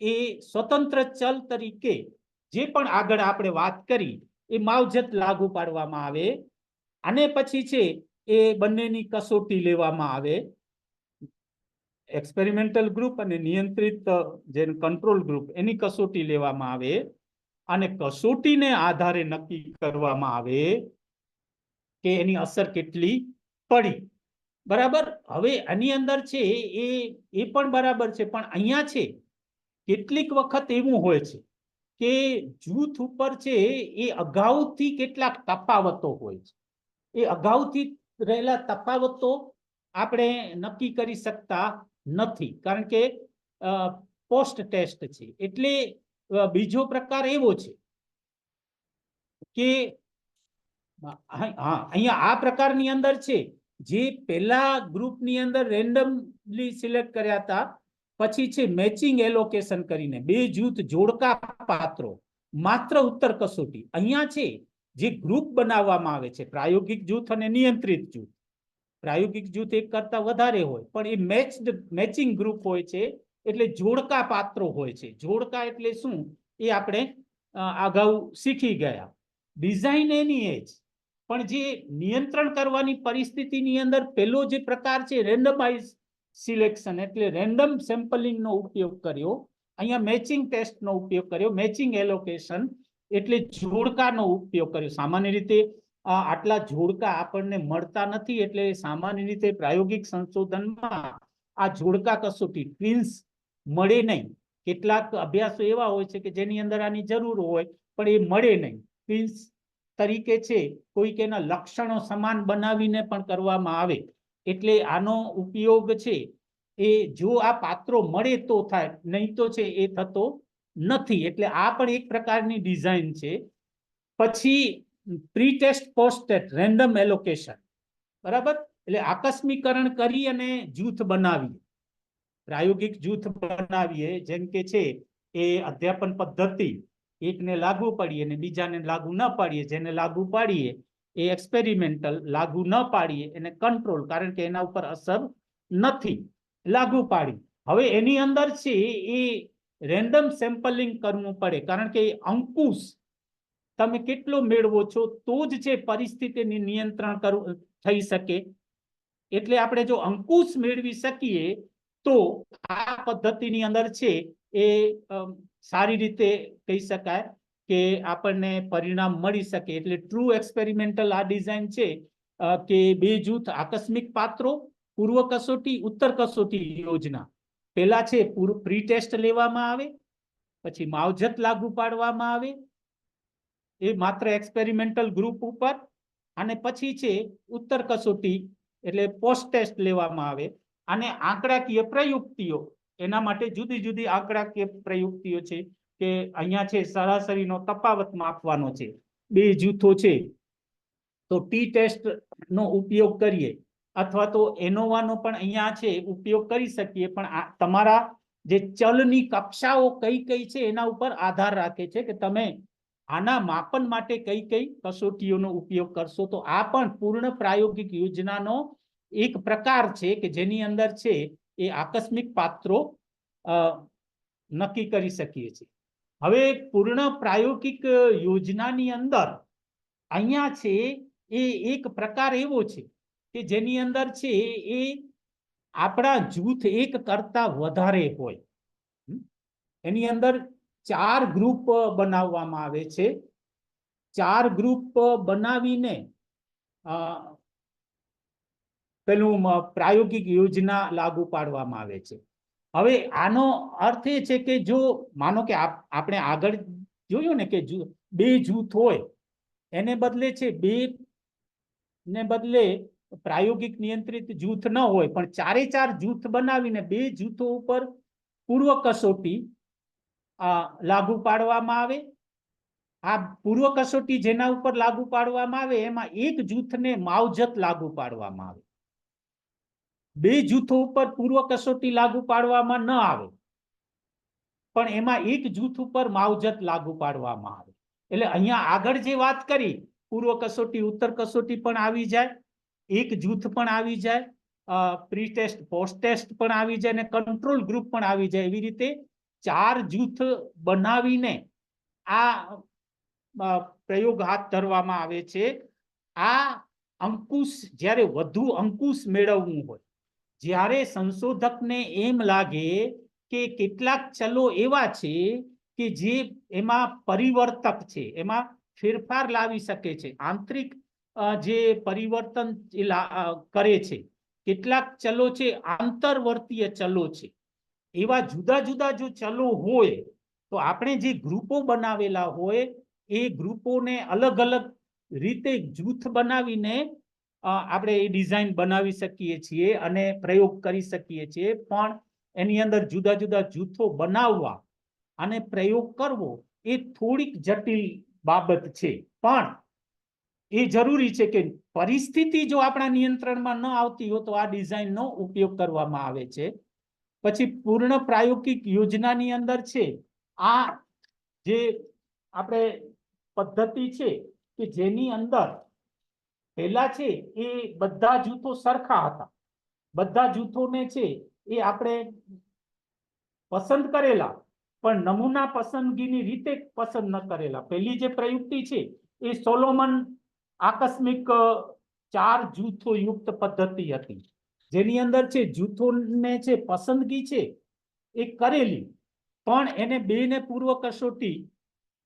એ સ્વતંત્ર ચલ તરીકે જે પણ આગળ આપણે વાત કરી એ માવજત લાગુ પાડવામાં આવે અને પછી છે એ બંનેની કસોટી લેવામાં આવે. એક્સપેરિમેન્ટલ ગ્રુપ અને નિયંત્રિત જે કંટ્રોલ ગ્રુપ એની કસોટી લેવામાં આવે અને કસોટીને આધારે નક્કી કરવામાં આવે કે એની અસર કેટલી પડી. બરાબર. હવે આની અંદર છે એ પણ બરાબર છે, પણ અહીંયા છે કેટલીક વખત એવું હોય છે કે જૂથ ઉપર છે એ અગાઉથી કેટલાક તફાવતો હોય છે. એ અગાઉથી રહેલા તફાવતો આપણે નક્કી કરી શકતા નથી, કારણ કે પોસ્ટ ટેસ્ટ છે. એટલે બીજો પ્રકાર એવો છે કે અહીંયા આ પ્રકારની અંદર છે જે પેલા ગ્રુપની અંદર રેન્ડમલી સિલેક્ટ કર્યા હતા, પછી છે મેચિંગ એલોકેશન કરીને 2 જૂથ જોડકા પાત્રો, માત્ર ઉત્તર કસોટી. અહીંયા છે જે ગ્રુપ બનાવવામાં આવે છે પ્રાયોગિક જૂથ અને નિયંત્રિત જૂથ. પ્રાયોગિક જૂથ એક કરતા વધારે હોય, પણ એ મેચિંગ ગ્રુપ હોય છે, એટલે જોડકા પાત્રો હોય છે. જોડકા એટલે શું એ આપણે અગાઉ શીખી ગયા. ડિઝાઇન એની એ જ, પણ જે નિયંત્રણ કરવાની પરિસ્થિતિની અંદર પેલો જે પ્રકાર છે રેન્ડમાઇઝ સિલેક્શન, એટલે રેન્ડમ સેમ્પલિંગ નો ઉપયોગ કર્યો. અહીંયા મેચિંગ ટેસ્ટ નો ઉપયોગ કર્યો, મેચિંગ એલોકેશન એટલે જોડકાનો ઉપયોગ કર્યો. સામાન્ય રીતે આટલા જોડકા આપણને મળતા નથી, એટલે સામાન્ય રીતે પ્રાયોગિક સંશોધનમાં આ જોડકા કસોટી ટ્વિન્સ મળે નહીં. કેટલાક અભ્યાસો એવા હોય છે કે જેની અંદર આની જરૂર હોય પણ એ મળે નહીં. ટ્વિન્સ તરીકે છે કોઈક એના લક્ષણો સમાન બનાવીને પણ કરવામાં આવે. એટલે આનો ઉપયોગ છે એ જો આ પાત્રો મળે તો થાય, નહીં તો છે એ થતો નથી. એટલે આ પણ એક પ્રકારની ડિઝાઇન છે. પછી pre test post test random allocation, બરાબર. એટલે આકસ્મિકરણ કરી અને જૂથ બનાવીએ, પ્રાયોગિક જૂથ બનાવીએ. જેમ કે છે એ અધ્યાપન પદ્ધતિ એકને લાગુ પાડીએ અને બીજાને લાગુ ન પાડીએ. જેને લાગુ પાડીએ એ એક્સપેરિમેન્ટલ, લાગુ ન પાડીએ એને કંટ્રોલ, કારણ કે એના ઉપર અસર નથી. લાગુ પાડી હવે એની અંદર છે એ રેન્ડમ સેમ્પલિંગ કરવું પડે, કારણ કે અંકુશ તમે કેટલો મેળવો છો તો જ છે પરિસ્થિતિને નિયંત્રણ કરવું થઈ શકે. એટલે આપણે જો અંકુશ મેળવી શકીએ તો આ પદ્ધતિની અંદર છે એ સારી રીતે કહી શકાય કે આપણને પરિણામ મળી શકે. એટલે ટ્રુ એક્સપેરિમેન્ટલ આ ડિઝાઇન છે કે 2 જૂથ આકસ્મિક પાત્રો, પૂર્વ કસોટી, ઉત્તર કસોટી યોજના. પહેલા છે પ્રી ટેસ્ટ લેવામાં આવે, પછી માવજત લાગુ પાડવામાં આવે એ માત્ર એક્સપેરિમેન્ટલ ગ્રુપ ઉપર, અને પછી છે ઉત્તર કસોટી એટલે પોસ્ટ ટેસ્ટ લેવામાં આવે. અને આંકડાકીય પ્રયુક્તિઓ, એના માટે જુદી જુદી આંકડાકીય પ્રયુક્તિઓ છે કે અહીંયા છે સરાસરીનો તફાવત માપવાનો છે. 2 જૂથો છે તો ટી ટેસ્ટ નો ઉપયોગ કરીએ, અથવા તો એનોવાનો પણ અહીંયા છે ઉપયોગ કરી શકીએ. પણ તમારા જે ચલની કક્ષાઓ કઈ કઈ છે એના ઉપર આધાર રાખે છે કે તમે આના માપન માટે કઈ કઈ કસોટીઓનો ઉપયોગ કરશો. તો આ પણ પૂર્ણ પ્રાયોગિક યોજનાનો એક પ્રકાર છે કે જેની અંદર છે એ આકસ્મિક પાત્રો નક્કી કરી શકીએ છીએ. હવે પૂર્ણ પ્રાયોગિક યોજનાની અંદર અહીંયા છે એ એક પ્રકાર એવો છે કે જેની અંદર છે એ આપણા જૂથ એક કરતા વધારે હોય. એની અંદર 4 ગ્રુપ બનાવવામાં આવે છે. 4 ગ્રુપ બનાવીને પેલું પ્રાયોગિક યોજના લાગુ પાડવામાં આવે છે. હવે આનો અર્થ એ છે કે જો માનો કે આપણે આગળ જોયું ને કે 2 જૂથ હોય એને બદલે છે 2 ને બદલે પ્રાયોગિક નિયંત્રિત જૂથ ન હોય પણ 4 જૂથ બનાવીને 2 જૂથો ઉપર પૂર્વ કસોટી લાગુ પાડવામાં આવે. આ પૂર્વ કસોટી જેના ઉપર લાગુ પાડવામાં આવે એમાં એક જૂથને માવજત લાગુ પાડવામાં આવે. 2 જૂથો ઉપર પૂર્વ કસોટી લાગુ પાડવામાં ન આવે પણ એમાં એક જૂથ ઉપર માવજત લાગુ પાડવામાં આવે. એટલે અહીંયા આગળ જે વાત કરી પૂર્વ કસોટી ઉત્તર કસોટી પણ આવી જાય, એક જૂથ પણ આવી જાય, પ્રી ટેસ્ટ પોસ્ટ ટેસ્ટ પણ આવી જાય અને કંટ્રોલ ગ્રુપ પણ આવી જાય. એવી રીતે 4 જૂથ બનાવીને આ પ્રયોગ હાથ ધરવામાં આવે છે. આ અંકુશ જ્યારે વધુ અંકુશ મેળવવું હોય, જ્યારે સંશોધકને એમ લાગે કે કેટલાક ચલો એવા છે કે જે એમાં પરિવર્તક છે, એમાં ફેરફાર લાવી શકે છે, આંતરિક જે પરિવર્તન કરે છે, કેટલાક ચલો છે આંતરવર્તીય ચલો છે, એવા જુદા જુદા જો ચલો હોય તો આપણે જે ગ્રુપો બનાવેલા હોય એ ગ્રુપોને અલગ અલગ રીતે જૂથ બનાવીને આપણે એ ડિઝાઇન બનાવી શકીએ છીએ અને પ્રયોગ કરી શકીએ છીએ. પણ એની અંદર જુદા જુદા જૂથો બનાવવા અને પ્રયોગ કરવો એ થોડીક જટિલ બાબત છે. પણ એ જરૂરી છે કે પરિસ્થિતિ જો આપણા નિયંત્રણમાં ન આવતી હોય તો આ ડિઝાઇનનો ઉપયોગ કરવામાં આવે છે. પછી પૂર્ણ પ્રાયોગિક યોજનાની અંદર છે આ જે આપણે પદ્ધતિ છે કે જેની અંદર પહેલા છે એ બધા જૂથો સરખા હતા. બધા જૂથોને છે એ આપણે પસંદ કરેલા પણ નમૂના પસંદગીની રીતે પસંદ ન કરેલા. પહેલી જે પ્રયુક્તિ છે એ સોલોમન આકસ્મિક 4 જૂથો યુક્ત પદ્ધતિ હતી જેની અંદર છે જૂથોને છે પસંદગી છે એ કરેલી પણ એને 2 ને પૂર્વ કસોટી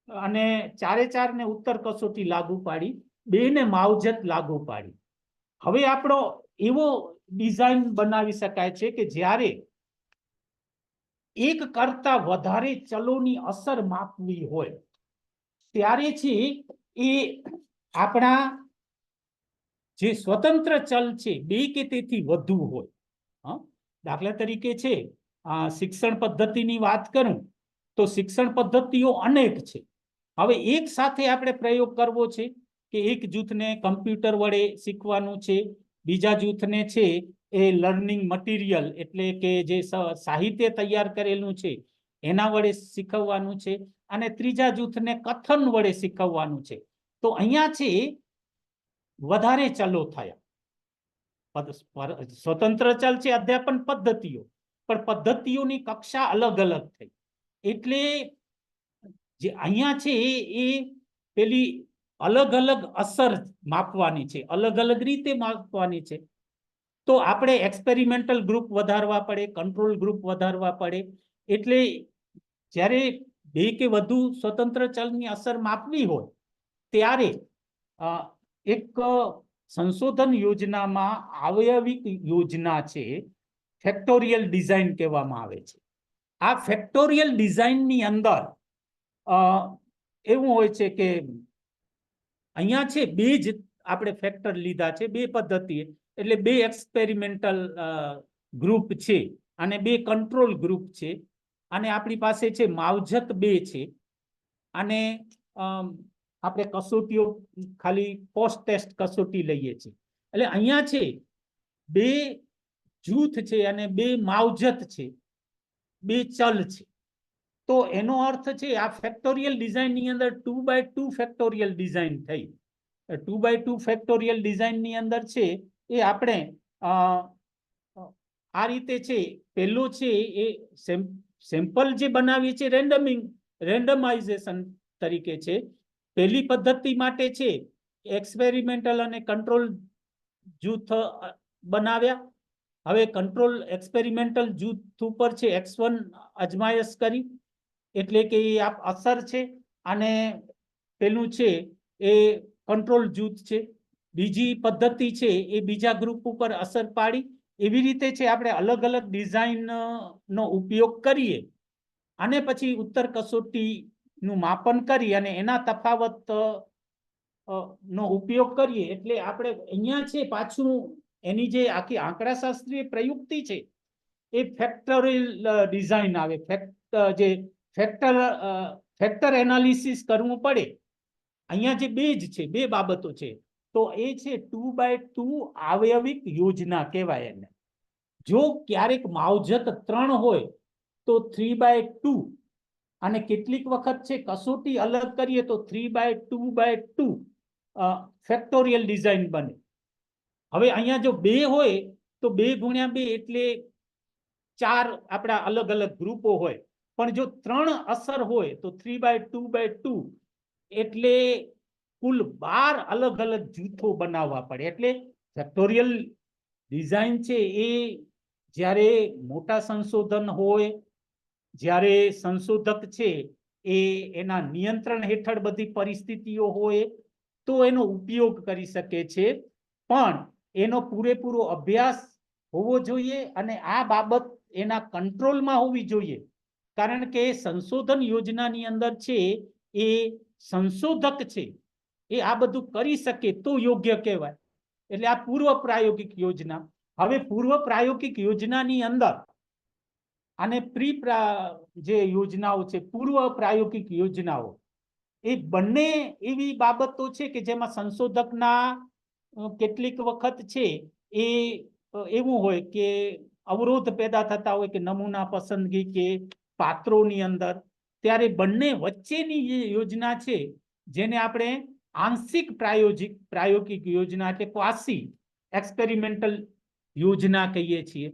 અને 4 ને ઉત્તર કસોટી લાગુ પાડી, 2 ને માવજત લાગુ પાડી. હવે આપણો એવો ડિઝાઇન બનાવી શકાય છે કે જ્યારે એક કરતા વધારે ચલોની અસર માપવી હોય ત્યારે છે એ આપણા જે સ્વતંત્ર ચલ છે 2 કે તેથી વધુ હોય. દાખલા તરીકે છે શિક્ષણ પદ્ધતિની વાત કરું તો શિક્ષણ પદ્ધતિઓ અનેક છે. હવે એક સાથે આપણે પ્રયોગ કરવો છે કે એક જૂથને કમ્પ્યુટર વડે શીખવાનું છે, બીજા જૂથને છે એ લર્નિંગ મટીરિયલ એટલે કે જે સાહિત્ય તૈયાર કરેલું છે એના વડે શીખવવાનું છે અને ત્રીજા જૂથને કથન વડે શીખવવાનું છે. તો અહીંયા છે વધારે ચલો થયા. સ્વતંત્ર ચલ છે અધ્યાપન પદ્ધતિઓ પણ પદ્ધતિઓની કક્ષા અલગ અલગ થઈ એટલે જે અહીંયા છે એ પેલી અલગ અલગ અસર માપવાની છે, અલગ અલગ રીતે માપવાની છે. તો આપણે એક્સપેરિમેન્ટલ ગ્રુપ વધારવા પડે, કંટ્રોલ ગ્રુપ વધારવા પડે. એટલે જ્યારે 2 કે વધુ સ્વતંત્ર ચલની અસર માપવી હોય ત્યારે એક સંશોધન યોજનામાં આવયવિક યોજના છે, ફેક્ટોરિયલ ડિઝાઇન કહેવામાં આવે છે. આ ફેક્ટોરિયલ ડિઝાઇનની અંદર એવું હોય છે કે અહીંયા છે 2 જ આપણે ફેક્ટર લીધા છે, 2 પદ્ધતિ એટલે 2 એક્સપેરિમેન્ટલ ગ્રુપ છે અને 2 કંટ્રોલ ગ્રુપ છે અને આપણી પાસે છે માવજત 2 છે અને આપણે કસોટીઓ ખાલી પોસ્ટ ટેસ્ટ કસોટી લઈએ છીએ. એટલે અહીંયા છે 2 જૂથ છે અને 2 માવજત છે, 2 ચલ છે. તો એનો અર્થ છે આ ફેક્ટોરિયલ ડિઝાઇનની અંદર 2x2 ફેક્ટોરિયલ ડિઝાઇન થઈ. 2x2 ફેક્ટોરિયલ ડિઝાઇનની અંદર છે એ આપણે અ, આ રીતે છે. પહેલું છે એ સેમ્પલ જે બનાવીએ છે રેન્ડમાઇઝેશન તરીકે છે. પહેલી પદ્ધતિ માટે છે એક્સપેરિમેન્ટલ અને કંટ્રોલ જૂથ બનાવ્યા. હવે કંટ્રોલ એક્સપેરિમેન્ટલ જૂથ ઉપર છે X1 અજમાયશ કરી, એટલે કે એ અસર છે. અને પેલું છે એ કંટ્રોલ જૂથ છે. બીજી પદ્ધતિ છે એ બીજા ગ્રુપ ઉપર અસર પાડી. એવી રીતે છે આપણે અલગ અલગ ડિઝાઇન નો ઉપયોગ કરીએ અને પછી ઉત્તર કસોટી નું માપન કરી અને એના તફાવત નો ઉપયોગ કરીએ. એટલે આપણે અહીંયા છે પાછું એની જે આખી આંકડાશાસ્ત્રીય પ્રયુક્તિ છે એ ફેક્ટોરિયલ ડિઝાઇન આવે. જે ફેક્ટર એનાલિસિસ કરવું પડે. અહીંયા જે બે જ છે, બે બાબતો છે, તો એ છે 2x2 આવયવિક યોજના કહેવાય એને. જો ક્યારેક માવજત 3 હોય તો 3x2, અને કેટલીક વખત છે કસોટી અલગ કરીએ તો 3x2x2 ફેક્ટોરિયલ ડિઝાઇન બને. હવે અહીંયા જો 2 હોય તો 2 ગુણ્યા 2 એટલે 4 આપણા અલગ અલગ ગ્રુપો હોય. પણ જો 3 અસર હોય તો 3x2x2 એટલે કુલ 12 અલગ અલગ જૂથો બનાવવા પડે. એટલે ફેક્ટોરિયલ ડિઝાઇન છે એ જ્યારે મોટા સંશોધન હોય, જ્યારે સંશોધક છે એ એના નિયંત્રણ હેઠળ બધી પરિસ્થિતિઓ હોય તો એનો ઉપયોગ કરી શકે છે. પણ એનો પૂરેપૂરો અભ્યાસ હોવો જોઈએ અને આ બાબત એના કંટ્રોલમાં હોવી જોઈએ. કારણ કે સંશોધન યોજનાની અંદર છે એ સંશોધક છે એ આ બધું કરી શકે તો યોગ્ય કહેવાય. એટલે આ પૂર્વ પ્રાયોગિક યોજના. હવે પૂર્વ પ્રાયોગિક યોજનાની અંદર અને જે યોજનાઓ છે, પૂર્વ પ્રાયોગિક યોજનાઓ, એ બંને એવી બાબતો છે કે જેમાં સંશોધકના કેટલીક વખત છે એ એવું હોય કે અવરોધ પેદા થતા હોય કે નમૂના પસંદગી કે પાત્રોની અંદર. ત્યારે બંને વચ્ચેની જે યોજના છે જેને આપણે આંશિક પ્રાયોગિક યોજના એટલે ક્વાસી એક્સપેરિમેન્ટલ યોજના કહીએ છીએ.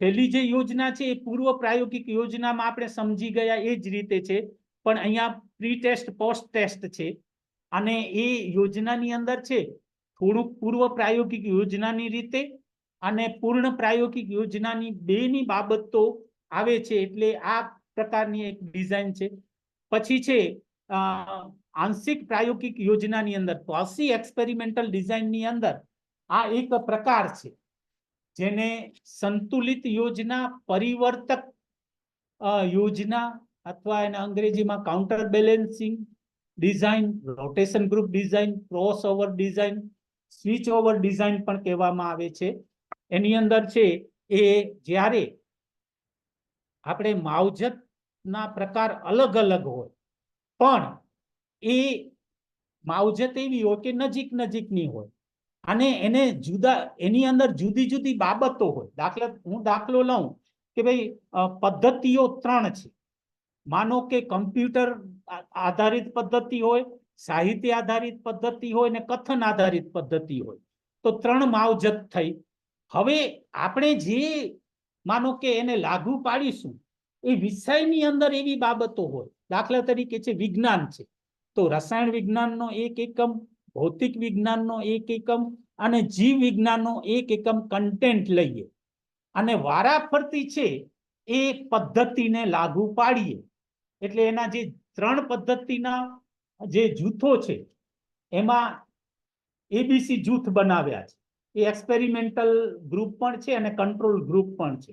પહેલી જે યોજના છે એ પૂર્વ પ્રાયોગિક યોજનામાં આપણે સમજી ગયા એ જ રીતે છે, પણ અહીંયા પ્રી ટેસ્ટ પોસ્ટ ટેસ્ટ છે. અને એ યોજનાની અંદર છે થોડુંક પૂર્વ પ્રાયોગિક યોજનાની રીતે અને પૂર્ણ પ્રાયોગિક યોજનાની બેની બાબતો આવે છે. એટલે આ પ્રકારની એક ડિઝાઇન છે. પછી છે આંશિક પ્રાયોગિક યોજનાની અંદર ક્વાસી એક્સપેરિમેન્ટલ ડિઝાઇનની અંદર આ એક પ્રકાર છે જેને સંતુલિત યોજના, પરિવર્તક યોજના અથવા એને અંગ્રેજીમાં counter balancing design, rotation group design, cross over design, switch over design પણ કહેવામાં આવે છે. એની અંદર છે એ જ્યારે આપણે માવજતના પ્રકાર અલગ અલગ હોય પણ એ માવજત એવી હોય કે નજીક નજીકની હોય અને એને એની અંદર જુદી જુદી બાબતો હોય. હું દાખલો લઉં કે ભાઈ પદ્ધતિઓ 3 છે. માનો કે કમ્પ્યુટર આધારિત પદ્ધતિ હોય, સાહિત્ય આધારિત પદ્ધતિ હોય ને કથન આધારિત પદ્ધતિ હોય, તો 3 માવજત થઈ. હવે આપણે જે માનો કે એને લાગુ પાડીશું એ વિષયની અંદર એવી બાબતો હોય. દાખલા તરીકે છે વિજ્ઞાન છે તો રસાયણ વિજ્ઞાનનો એક એકમ, ભૌતિક વિજ્ઞાનનો એક એકમ અને જીવ વિજ્ઞાનનો એક એકમ કન્ટેન્ટ લઈએ અને વારાફરતી છે એ પદ્ધતિને લાગુ પાડીએ. એટલે એના જે 3 પદ્ધતિના જે જૂથો છે એમાં ABC જૂથ બનાવ્યા છે. એ એક્સપેરિમેન્ટલ ગ્રુપ પણ છે અને કંટ્રોલ ગ્રુપ પણ છે.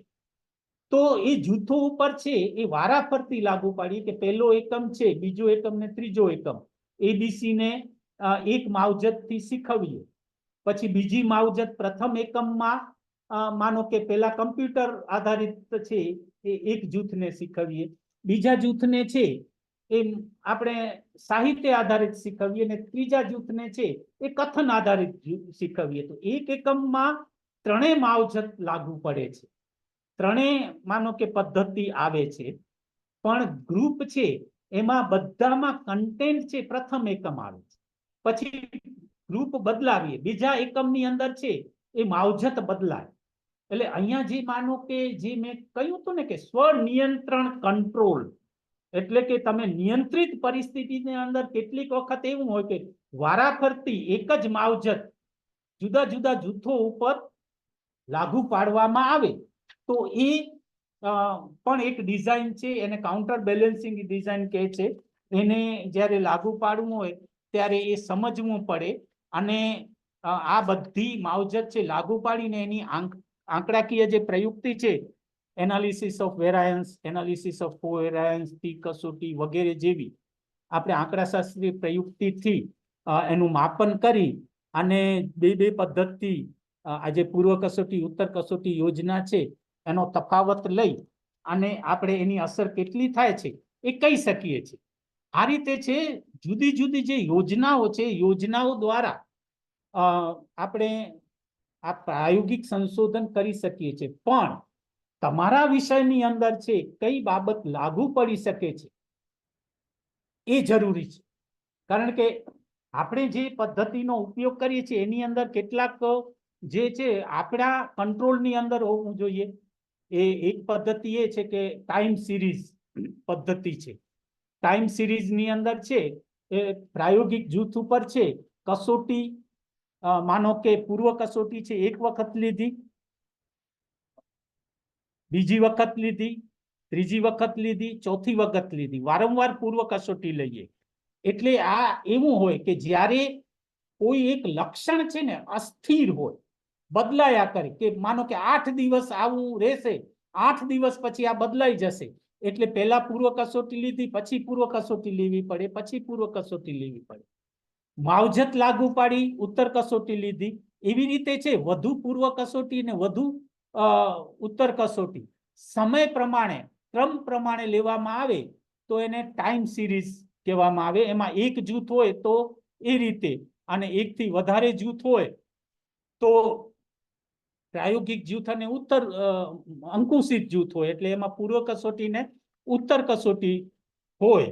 તો એ જૂથો ઉપર છે એ વારાફરતી લાગુ પાડીએ કે પહેલો એકમ છે, બીજો એકમ ને ત્રીજો એકમ ABC ને એક માવજત થી શીખવીએ. પછી બીજી માવજત પ્રથમ એકમમાં માનો કે પેલા કમ્પ્યુટર આધારિત છે એ એક જૂથને શીખવીએ, બીજા જૂથને છે એ આપણે સાહિત્ય આધારિત શીખવીએ ને ત્રીજા જૂથને છે એ કથન આધારિત શીખવીએ. તો એક એકમમાં 3 માવજત લાગુ પડે છે, 3 માનો કે પદ્ધતિ આવે છે. પણ ગ્રુપ છે એમાં બધામાં કન્ટેન્ટ છે પ્રથમ એકમ આવે છે. પછી ગ્રુપ બદલાવીએ, બીજા એકમની અંદર છે એ માવજત બદલાય. એટલે અહીંયા જે માનો કે જે મેં કહ્યું હતું ને કે સ્વનિયંત્રણ કંટ્રોલ, એટલે કે તમે નિયંત્રિત પરિસ્થિતિની અંદર કેટલીક વખત એવું હોય કે વારાફરતી એક જ માવજત જુદા જુદા જૂથો ઉપર લાગુ પાડવામાં આવે તો એ પણ એક ડિઝાઇન છે, એને કાઉન્ટર બેલેન્સિંગ ડિઝાઇન કહે છે. એને જ્યારે લાગુ પાડવું હોય ત્યારે એ સમજવું પડે અને આ બધી માવજત છે લાગુ પાડીને એની આંકડાકીય જે પ્રયુક્તિ છે, analysis of variance, analysis of covariance, T કસોટી વગેરે જેવી આપણે આંકડાશાસ્ત્રીય પ્રયુક્તિથી એનું માપન કરી અને બે પદ્ધતિ આજે પૂર્વ કસોટી ઉત્તર કસોટી યોજના છે એનો તફાવત લઈ અને આપણે એની અસર કેટલી થાય છે એ કહી શકીએ છીએ. આ રીતે છે જુદી જુદી જે યોજનાઓ છે, યોજનાઓ દ્વારા આપણે આ પ્રાયોગિક સંશોધન કરી શકીએ છીએ. પણ તમારા વિષયની અંદર છે કઈ બાબત લાગુ પડી શકે છે એ જરૂરી છે. કારણ કે આપણે જે પદ્ધતિનો ઉપયોગ કરીએ છીએ એની અંદર કેટલાક જે છે આપણા કંટ્રોલની અંદર હોવું જોઈએ. એ એક પદ્ધતિ એ છે કે ટાઈમ સિરીઝ પદ્ધતિ છે. ટાઈમ સિરીઝની અંદર છે એ પ્રાયોગિક જૂથ ઉપર છે કસોટી, માનો કે પૂર્વ કસોટી છે એક વખત લીધી, બીજી વખત લીધી, ત્રીજી વખત લીધી, ચોથી વખત લીધી, વારંવાર પૂર્વ કસોટી લઈએ. એટલે આ એવું હોય કે જ્યારે કોઈ એક લક્ષણ છે ને અસ્થિર હોય, બદલાયા કરે, કે માનો કે 8 દિવસ આવું રહેશે, 8 દિવસ પછી આ બદલાઈ જશે, એટલે પહેલા પૂર્વ કસોટી લીધી, પછી પૂર્વ કસોટી લેવી પડે, પછી પૂર્વ કસોટી લેવી પડે. માવજત લાગુ પાડી, ઉત્તર કસોટી લીધી. એવી રીતે છે વધુ પૂર્વ કસોટી ને વધુ ઉત્તર કસોટી સમય પ્રમાણે, ક્રમ પ્રમાણે લેવામાં આવે તો એને ટાઈમ સિરીઝ કહેવામાં આવે. એમાં એક જૂથ હોય તો એ રીતે, અને એકથી વધારે જૂથ હોય તો પ્રાયોગિક જૂથ અને ઉત્તર અંકુશિત જૂથ હોય, એટલે એમાં પૂર્વ કસોટી ને ઉત્તર કસોટી હોય.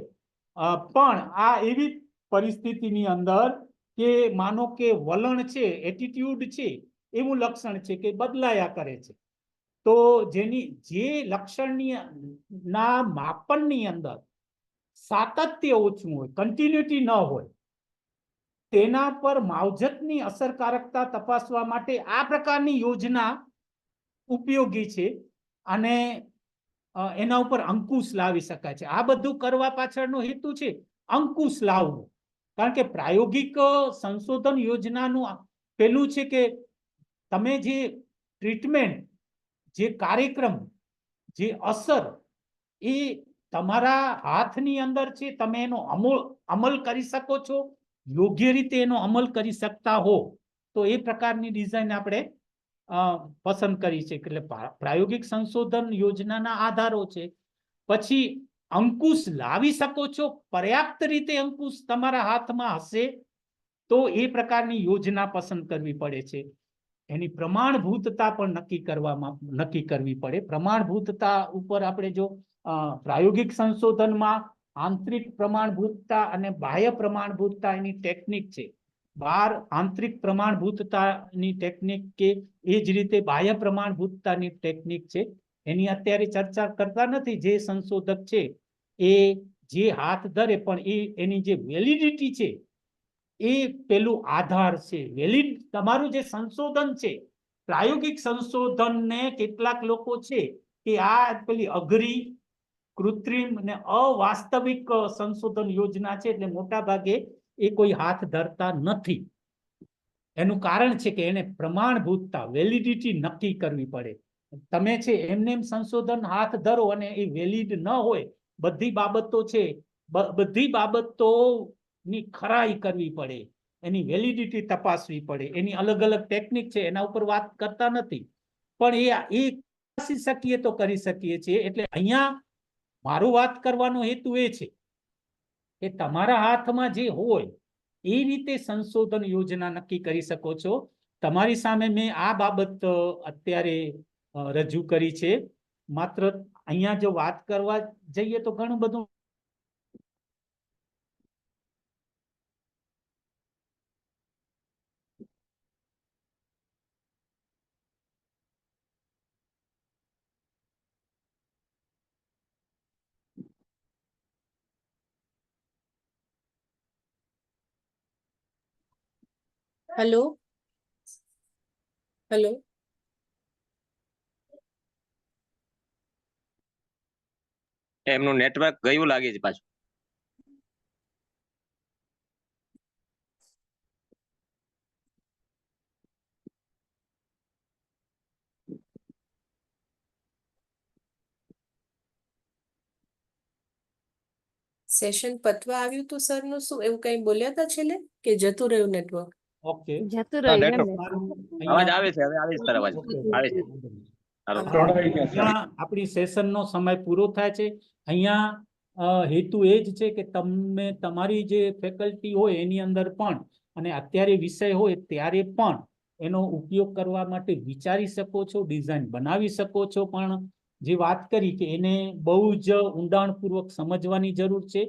પણ આ એવી પરિસ્થિતિની અંદર કે માનો કે વલણ છે, એટીટ્યુડ છે, એવું લક્ષણ છે કે બદલાયા કરે છે, તો જેની જે લક્ષણની ના માપનની અંદર સાતત્ય ઓછું હોય, કન્ટિન્યુટી ન હોય, તેના પર માવજતની અસરકારકતા તપાસવા માટે આ પ્રકારની યોજના ઉપયોગી છે અને એના ઉપર અંકુશ લાવી શકાય છે. આ બધું કરવા પાછળનો હેતુ છે અંકુશ લાવવું. કારણ કે પ્રાયોગિક સંશોધન યોજનાનું પેલું છે કે તમે જે ટ્રીટમેન્ટ, જે કાર્યક્રમ, જે અસર એ તમારા હાથની અંદર છે, તમે એનો અમલ કરી શકો છો, યોગ્ય રીતે એનો અમલ કરી શકતા હો તો એ પ્રકારની ડિઝાઇન આપણે પસંદ કરી છે. એટલે પ્રાયોગિક સંશોધન યોજનાના આધારો છે. પછી અંકુશ લાવી શકો છો, પર્યાપ્ત રીતે અંકુશ તમારા હાથમાં હશે તો એ પ્રકારની યોજના પસંદ કરવી પડે છે. એની પ્રમાણભૂતતા પણ નક્કી કરવી પડે. પ્રમાણભૂતતા ઉપર આપણે જો પ્રાયોગિક સંશોધનમાં આંતરિક પ્રમાણભૂતતા અને બાહ્ય પ્રમાણભૂતતા એની ટેકનિક છે. આંતરિક પ્રમાણભૂતતાની ટેકનિક કે એ જ રીતે બાહ્ય પ્રમાણભૂતતાની ટેકનિક છે. એની અત્યારે ચર્ચા કરતા નથી. જે સંશોધક છે એ જે હાથ ધરે પણ એની જે વેલિડિટી છે એ પેલું આધાર છે. વેલિડ તમારું જે સંશોધન છે, પ્રાયોગિક સંશોધનને કેટલાક લોકો છે કે આ પેલી અઘરી, કૃત્રિમ અને અવાસ્તવિક સંશોધન યોજના છે, એટલે મોટા ભાગે એ કોઈ હાથ ધરતા નથી. એનું કારણ છે કે એને પ્રમાણભૂતતા, વેલિડિટી નક્કી કરવી પડે. તમે છે એમને સંશોધન હાથ ધરો અને એ વેલિડ ન હોય, બધી બાબતો છે, બધી બાબતોની ખરાઈ કરવી પડે, એની વેલિડિટી તપાસવી પડે. એની અલગ અલગ ટેકનિક છે, એના ઉપર વાત કરતા નથી, પણ એ તપાસી શકીએ તો કરી શકીએ છીએ. એટલે અહીંયા મારો વાત કરવાનો હેતુ એ છે કે તમારા હાથમાં જે હોય એ રીતે સંશોધન યોજના નક્કી કરી શકો છો. તમારી સામે મેં આ બાબત અત્યારે રજૂ કરી છે. માત્ર અહીંયા જો વાત કરવા જઈએ તો ઘણું બધું હેલો હેલો એમનું નેટવર્ક ગયું લાગે છે પાછું. સેશન પતવા આવ્યું તું સર નું શું એવું કઈ બોલ્યા હતા છેલ્લે કે જતું રહ્યું નેટવર્ક? ઓકે જતું હા, રહ્યું એમ network. ને. તમારું અવાજ અહીંયા- આવે છે, હવે આવે છે સર અવાજ. ઓકે, આવે છે. ઓકે. હાલો. જોડાઈ ગયા સર. અહીંયા આપણી સેશનનો સમય પૂરો થાય છે. અહીંયા હેતુ એ જ છે કે તમે તમારી જે ફેકલ્ટી હોય એની અંદર પણ અને અત્યારે વિષય હોય ત્યારે પણ એનો ઉપયોગ કરવા માટે વિચારી શકો છો, ડિઝાઇન બનાવી શકો છો. પણ જે વાત કરી કે એને બહુ જ ઊંડાણપૂર્વક સમજવાની જરૂર છે.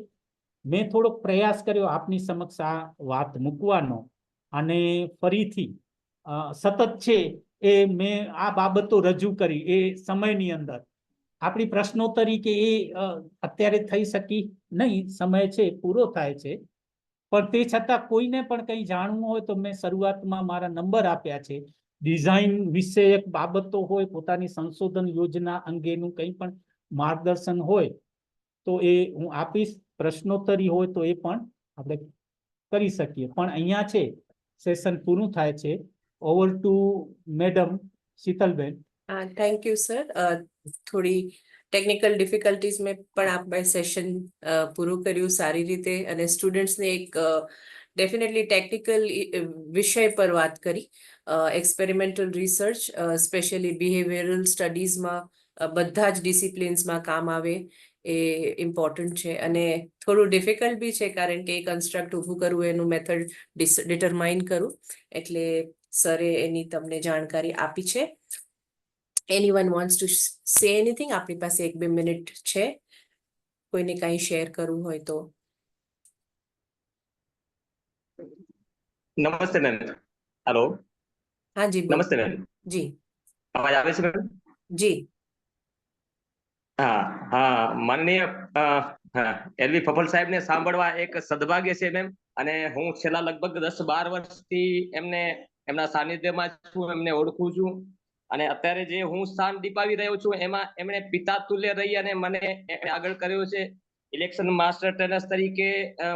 મેં થોડોક પ્રયાસ કર્યો આપની સમક્ષ આ વાત મૂકવાનો અને ફરીથી સતત છે એ મેં આ બાબતો રજૂ કરી એ સમયની અંદર. આપણી પ્રશ્નોત્તરી કે એ અત્યારે થઈ શકી નહીં, સમય છે પૂરો થાય છે. પણ તે છતાં કોઈને પણ કંઈ જાણવું હોય તો મેં શરૂઆતમાં મારા નંબર આપ્યા છે. ડિઝાઇન વિષયક બાબતો હોય, પોતાની સંશોધન યોજના અંગેનું કંઈ પણ માર્ગદર્શન હોય તો એ હું આપીશ. પ્રશ્નોત્તરી હોય તો એ પણ આપણે કરી શકીએ. પણ અહીંયા છે સેશન પૂરું થાય છે. Over to madam Shitalben. Thank you sir. થોડી ટેકનિકલ ડિફિકલ્ટીઝ મેં પણ આપણે સેશન પૂરું કર્યું સારી રીતે અને સ્ટુડન્ટ્સને એક ડેફિનેટલી ટેકનિકલ વિષય પર વાત કરી. એક્સપેરિમેન્ટલ રિસર્ચ સ્પેશિયલી બિહેવિયરલ સ્ટડીઝમાં બધા જ ડિસિપ્લિન્સમાં કામ આવે એ ઇમ્પોર્ટન્ટ છે અને થોડું ડિફિકલ્ટ બી છે કારણ કે કન્સ્ટ્રક્ટ ઊભું કરવું એનું મેથડ ડિટરમાઇન કરું એટલે સરે એની તમને જાણકારી આપી છે. Anyone wants to say anything? આપણી પાસે 1-2 મિનિટ છે. કોઈને કંઈ શેર કરવું હોય તો. નમસ્તે મેમ. હાલો. હા જી બોલો. નમસ્તે મેમ. જી અવાજ આવે છે મેમ? જી હા હા, માનનીય એલવી ફફલ સાહેબને સાંભળવા એક સદભાગ્ય છે મેમ. અને હું છેલ્લા લગભગ 10-12 વર્ષથી એમના સાનિધ્યમાં છું, એમને ઓળખું છું. અને અત્યારે જે હું સ્થાન દીપાવી રહ્યો છું એમાં એમણે પિતા તુલ્ય રહી અને મને આગળ કર્યો છે. ઇલેક્શન માસ્ટર ટ્રેનર્સ તરીકે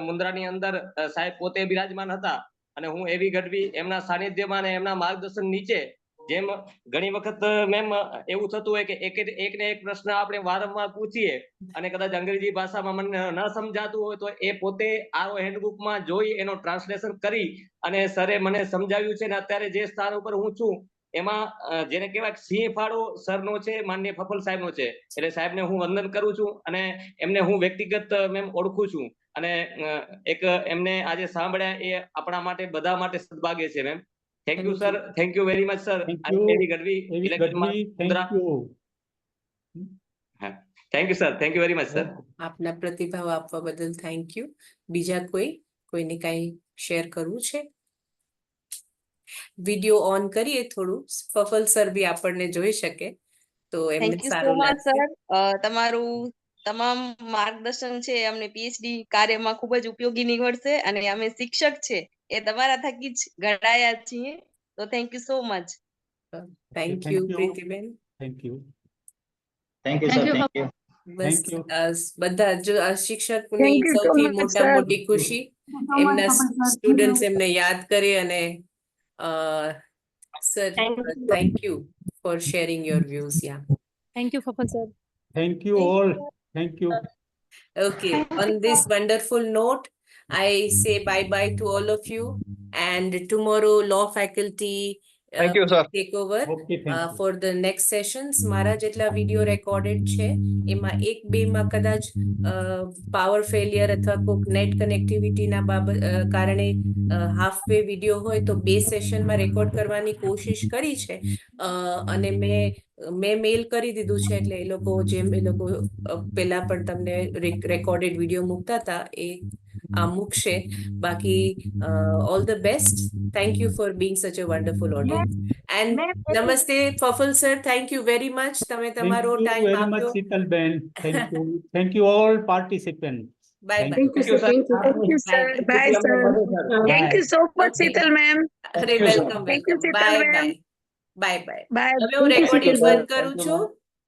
મુન્દ્રાની અંદર સાહેબ પોતે બિરાજમાન હતા અને હું એવી ગઢવી એમના સાનિધ્યમાં અને એમના માર્ગદર્શન નીચે, જેમ ઘણી વખત મેમ એવું થતું હોય કે એક ને એક પ્રશ્ન આપણે વારંવાર પૂછીએ અને કદાચ અંગ્રેજી ભાષામાં મને ન સમજાતું હોય તો એ પોતે આરો હેન્ડબુકમાં જોઈ એનો ટ્રાન્સલેશન કરી અને સરે મને સમજાવ્યું છે. અને અત્યારે જે સ્થાન ઉપર હું છું એમાં જેને કહેવાય સિંહ ફાળો સરનો છે, માનનીય ફફલ સાહેબનો છે. એટલે સાહેબને હું વંદન કરું છું અને એમને હું વ્યક્તિગત મેમ ઓળખું છું. અને એક એમને આજે સાંભળ્યા એ આપણા માટે બધા માટે સદભાગ્ય છે ma'am. Thank you sir. Thank you very much sir. Thank you. એવી ગઢવી એવી ઇલેક્શનમાં Gadhvi, Mundra. thank you. Thank you sir. Thank you very much sir. આપના પ્રતિભાવ આપવા બદલ થેન્ક યુ. બીજા કોઈને કંઈ શેર કરવું છે? વિડિયો ઓન કરીએ થોડું, ફફલ સર બી આપણને જોઈ શકે તો એમને થેન્ક યુ સો સારું મચ લાગશે. સર. તમારું તમામ માર્ગદર્શન છે અમને પીએચડી કાર્યમાં ખૂબ જ ઉપયોગી નીવડશે અને અમે શિક્ષક છે એ તમારા થકી જ ઘડાયા છીએ. તો thank you so much. Thank Thank you you. Pritiben. Thank you. Thank you sir. Thank you. Bus Thank you. બધા જ શિક્ષકની Thank you so સૌથી much, મોટા sir. મોટી ખુશી એમના સ્ટુડન્ટ્સ એમને યાદ કરે અને sir thank you for sharing your views. Yeah thank you ફફલ sir. Thank you all. Thank you. Okay, on this wonderful note, I say bye bye to all of you. And tomorrow, law faculty Thank you, will sir. take over Okay, thank you. for the next sessions. મારા જેટલા વિડીયો રેકોર્ડેડ છે એમાં 1-2માં કદાચ પાવર ફેલિયર અથવા કોઈક નેટ કનેક્ટિવિટીના કારણે હાફ વે વિડીયો હોય તો 2 સેશનમાં રેકોર્ડ કરવાની કોશિશ કરી છે અને મેં મેલ કરી દીધું છે એટલે એ લોકો પહેલા પણ તમને રેકોર્ડેડ વિડીયો મૂકતા હતા એ આ મૂકશે. બાકી all the best. Thank you for being such a wonderful audience. And નમસ્તે ફફલ sir. Thank you very much. તમે Thank તમારો you ટાઈમ very much, આપ્યો. Sitalben. Thank you. Thank you all participants. Bye Thank bye you, sir. Thank you. Thank you, sir. Bye, sir. Thank you so much, Okay. Sheetal ma'am. અરે you, sir. Welcome Thank you, welcome Sheetal bye ma'am. Bye bye bye Bye. હવે હું Thank you, રેકોર્ડિંગ Sheetal બંધ કરું છું